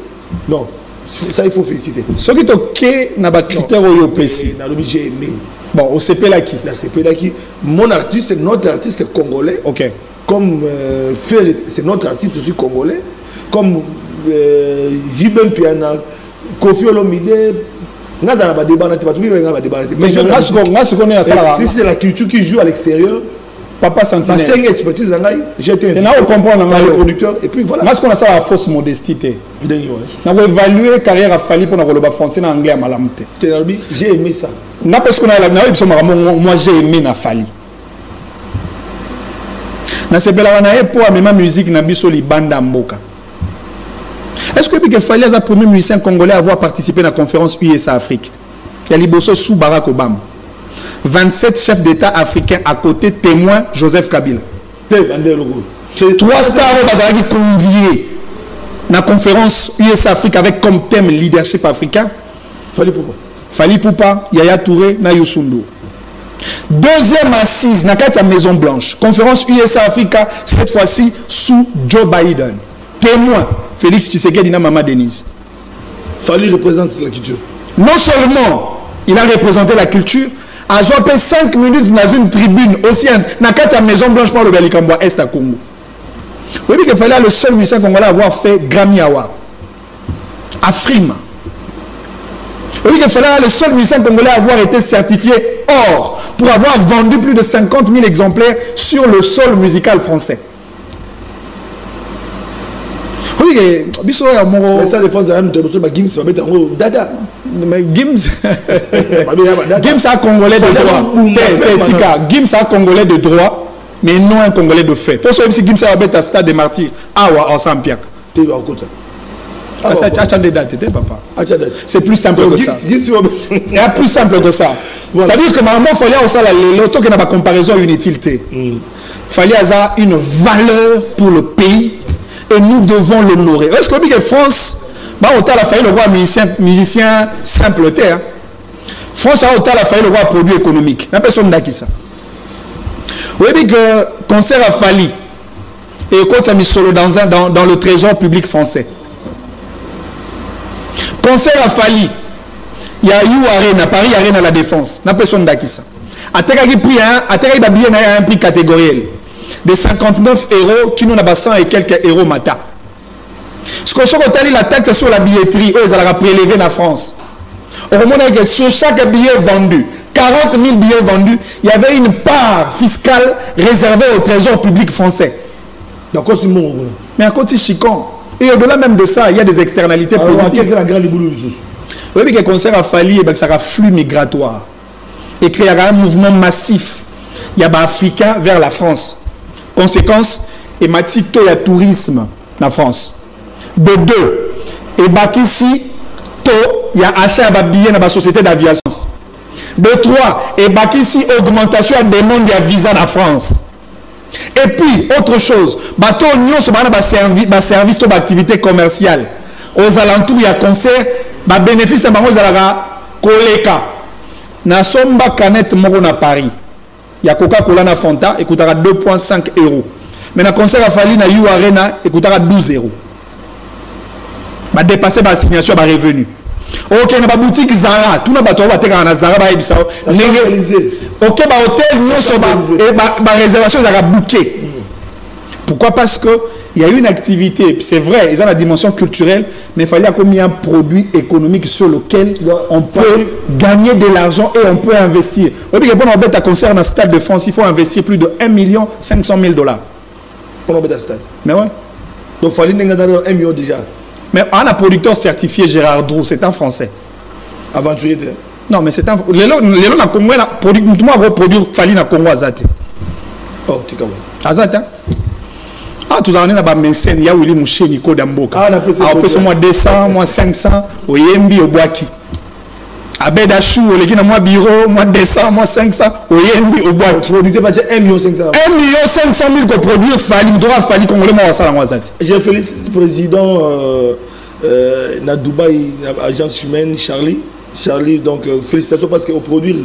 Non, ça il faut féliciter. Ce qui est OK n'a pas critère au PC. J'ai aimé. Bon, au CP là qui. La CP là qui. Mon artiste, notre artiste est congolais. OK. Comme Ferry, c'est notre artiste aussi congolais. Comme Jibem Piana, Kofi Olomide. Mais si c'est la culture qui joue à l'extérieur, Papa Sentinelle. C'est une expertise dans j'ai été comprendre le producteur et puis voilà. Moi ce qu'on a ça la fausse modestie. On va évaluer la carrière à Fali pour le français en anglais à malamte. J'ai aimé ça. Na parce qu'on a la moi j'ai aimé na Fali. Na sepela na pour même musique na biso li banda mboka. Est-ce que Fali est le premier musicien congolais à avoir participé à la conférence USA Afrique? Il y a Liboso sous Barack Obama. 27 chefs d'État africains à côté, témoin Joseph Kabila. 3 stars qui conviés à la conférence USA Afrique avec comme thème leadership africain. Fali Poupa, Yaya Touré, na Youssou. Deuxième assise, dans la Maison Blanche. Conférence USA Africa, cette fois-ci sous Joe Biden. Témoin Félix Tshisekedi na Maman Denise. Fali représente la culture. Non seulement il a représenté la culture, a joué 5 minutes dans une tribune aussi dans la Maison Blanche pour le Belikambwa Est à Congo. Vous voyez qu'il fallait le seul musicien congolais à avoir fait Grammy Award. Afrima. Vous voyez qu'il fallait le seul musicien congolais à avoir été certifié or pour avoir vendu plus de 50 000 exemplaires sur le sol musical français. Oui, mais ça défense de Gims va mettre en dada. Mais Gims a congolais de droit. Gims a congolais de droit, mais non un congolais de fait. Pour ça, si Gims a mettre à stade de martyr, en Saint-Pierre. C'est plus simple que ça. C'est plus simple que ça. C'est-à-dire que normalement, il fallait l'auto qui n'a pas comparaison à une utilité. Il fallait avoir une valeur pour le pays. Et nous devons l'honorer. Est-ce que France, autant la faillite le roi musicien simple terre. France a autant la faillite le roi produit économique. La personne n'a qui ça. Vous voyez que concert a fallu et quand ça mis solo dans le trésor public français. Concert a fallu. Il y a eu Arena, Paris Arena la Défense. La personne n'a qui ça. A tel prix un prix catégoriel. De 59 euros qui nous a 100 et quelques euros mata. Ce qu'on a la taxe sur la billetterie, eux, ils allaient prélever en France. On remonte que sur chaque billet vendu, 40 000 billets vendus, il y avait une part fiscale réservée au trésor public français. Mais à côté Chicon, et au-delà même de ça, il y a des externalités positives. Oui, mais le concert a fallu, ça a un flux migratoire. Et créer un mouvement massif. Il y a des Africains vers la France. Conséquence, et matito y a tourisme en France. De 2, et ici, il y a achat de billets dans la société d'aviation. De 3, et ici, augmentation de demande de visa en France. Et puis, autre chose, bateau union se bat service d'activité commerciale. Aux alentours, il y a concert, bénéfice de la Koleka. Na somba canette moro na Paris. Il y a Coca-Cola na Fanta, il coûtera 2,5 euros. Mais dans le concert à Fali, na You Arena, il coûtera 12 euros. Va dépasser la signature, va revenu. Ok, dans la boutique Zara, tout le monde va être Zara, va être ok, bah hôtel, nous et ma réservation, ça va booker. Pourquoi? Parce que il y a une activité, c'est vrai, ils ont la dimension culturelle, mais il fallait qu'il y ait un produit économique sur lequel on peut gagner de l'argent et on peut investir. Pour on bête à concert dans le Stade de France, il faut investir plus de 1 500 000 $. Pour on bête à stade. Mais ouais. Donc il fallait gagner 1 million déjà. Mais on a un producteur certifié Gérard Drou, c'est un Français. Aventurier de... Non, mais c'est un... Les lots na Congo, moi, reproduire Fali na Congo Azate. Oh, tu comprends. Azate, hein? Ah, tout ça, on a un mécène, il y a Willy Mouché, Nico Damboka. Ah, on a fait moi 200, moi 500, au Yembi, au Boaki. Abeda chou, les gens moi bureau, moi 200, moi 500, au Yendi, au bois. Producteur parce que 1,5 million. 1,5 million qu'on produit, il doit falloir qu'on le mette à la. Je félicite le président na Dubaï, agence humaine, Charlie. Charlie, donc félicitations parce qu'au produire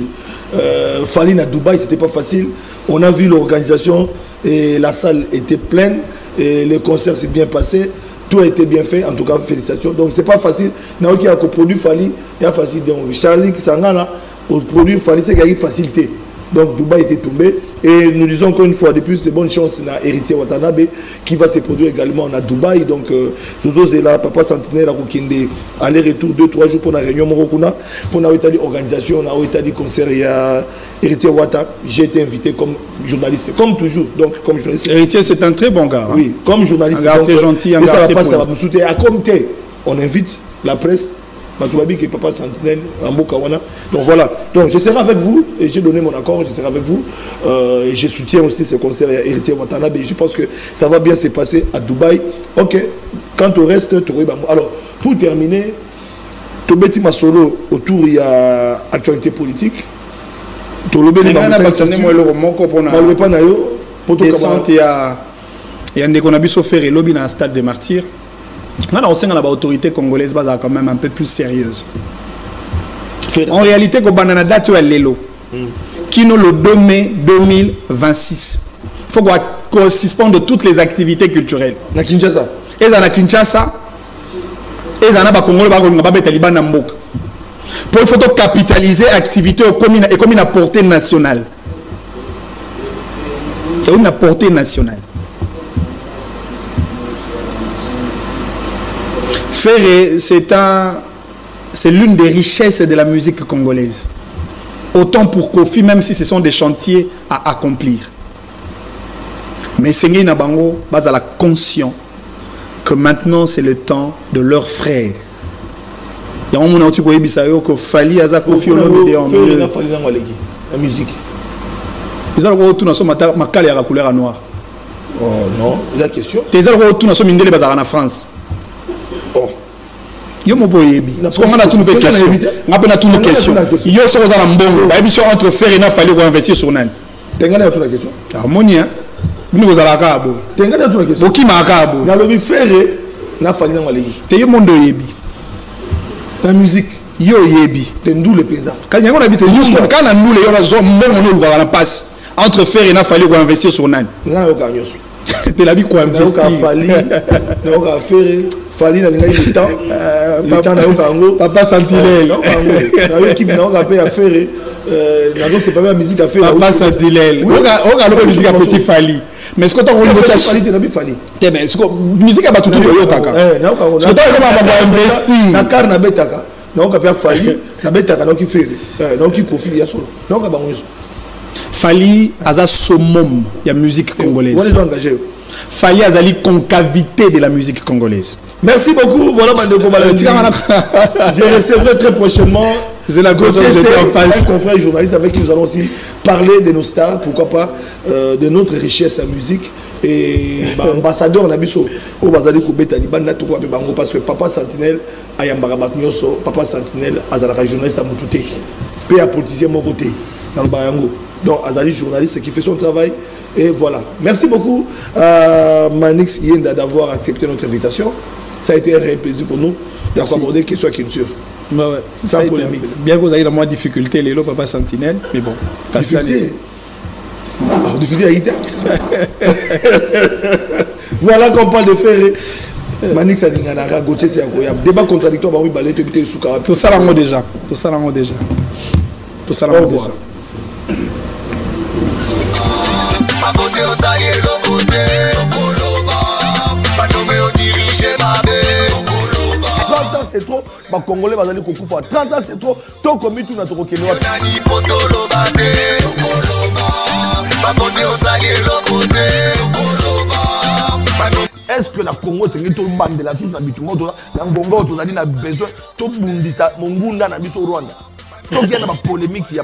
Fali à Dubaï, c'était pas facile. On a vu l'organisation et la salle était pleine et le concert s'est bien passé. Tout a été bien fait, en tout cas félicitations. Donc c'est pas facile. Naoki a produit Fali, il y a facile. Donc Charlie qui s'en a là, au produit Fali, c'est qu'il y a une facilité. Donc Dubaï était tombé. Et nous disons encore une fois de plus, c'est bonne chance à Héritier Watanabe qui va se produire également à Dubaï. Donc nous autres, là, Papa Sentinelle a Kinde, aller-retour 2-3 jours pour la réunion Morokuna, pour l'organisation, on a été concert, il y a Héritier Wata. J'ai été invité comme journaliste, comme toujours. Donc comme journaliste. Héritier, c'est un très bon gars. Hein? Oui, comme journaliste. Un gars très gentil, un gars très bon. À Comté, on invite la presse. Qui est Papa Sentinelle, Ambokawana. Donc voilà. Donc je serai avec vous et j'ai donné mon accord. Je serai avec vous. Et je soutiens aussi ce concert à Héritier Watanabe. Je pense que ça va bien se passer à Dubaï. Ok. Quant au reste, alors pour terminer, Tobeti Masolo autour il y a actualité politique. Il y a un qu'on a vu faire lobby dans le stade des martyrs. On sait que l'autorité congolaise va quand même un peu plus sérieuse. En réalité, il y a une date qui est le 2 mai 2026. Il faut qu'on suspende toutes les activités culturelles. Na Kinshasa. Et à Kinshasa, et à Congolais, pour il faut capitaliser l'activité et comme une portée nationale. Et une portée nationale. Ferré, c'est l'une des richesses de la musique congolaise. Autant pour Kofi, même si ce sont des chantiers à accomplir. Mais Seigneur Nabango, base à la conscience que maintenant c'est le temps de leurs frères. Il y a un moment où tu vois que Fali Aza Kofi au nom de la musique. Ils ont tout dans son macal et à la couleur noire. Oh non, il y a question. Ils ont tout dans son mindele bazar en France. Yo mo boyebi parce qu'on a toutes nos questions on a toutes nos questions yo so za na mbongo ba émission entre faire et na fallait investir sur nan tengana toute la question harmonia bino ko zala ka bo tengana toute la question boki maka bo na lobi faire na fallait na waleki te yo mondo yebi la musique yo yebi te ndule peza quand yango na bité juste quand na ndule yo na zo mbongo no luka na passe entre faire et na fallait ko investir sur nan ngana yo ka nyoso te la bi ko investir na fallait na ka faire Fali na linga le temps na yokango Papa Sentinelle na yo qui na ka payer affaire na donc c'est pas la musique à faire Papa Sentinelle oga lo musique à petit Fali mais ce que tu as voulu dire Fali te na bi Fali te mais ce que musique ba tout yo taka na yokango ce que tu as investir na car na betaka na ka payer Fali na betaka na ki faire na ki Kofi ya solo na ka bango Fali aza summum ya musique congolaise on est engagé Fali Azali concavité de la musique congolaise. Merci beaucoup. Voilà Bandeko Maladi. Je recevrai très prochainement. C'est la grosse en face. Un confrère journaliste avec qui nous allons aussi parler de nos stars, pourquoi pas, de notre richesse en musique. Et ambassadeur Nabiso, au Bazali Koubé Taliban, parce que Papa Sentinelle, Ayambara Batnyoso, Papa Sentinelle, Azalaka journaliste à Moutouté, puis à politicien mon côté, dans le Bayango. Donc Azali journaliste qui fait son travail. Et voilà. Merci beaucoup Manix Yenda d'avoir accepté notre invitation. Ça a été un réel plaisir pour nous d'avoir abordé la question culture. Bah ouais. Sans polémique. Bien que vous ayez la moins difficulté, les lots, Papa Sentinelle, mais bon. Difficulté. Difficulté voilà qu'on parle de faire. Manix Adinganara, Gauthier, c'est incroyable. Débat contradictoire, oui, balai, tu es sous caractère. Tout ça, là, déjà. Tout ça, là, déjà. Tout ça, là, déjà. C'est trop, les Congolais vont aller au 30 ans c'est trop, tant qu'on met tout notre Kenya. Est-ce que la Congo c'est tout le monde de la source d'habitement, la Congo tu as besoin, tout le monde dit ça, mon Bunda n'a pas Rwanda. Donc il y a une polémique, il y a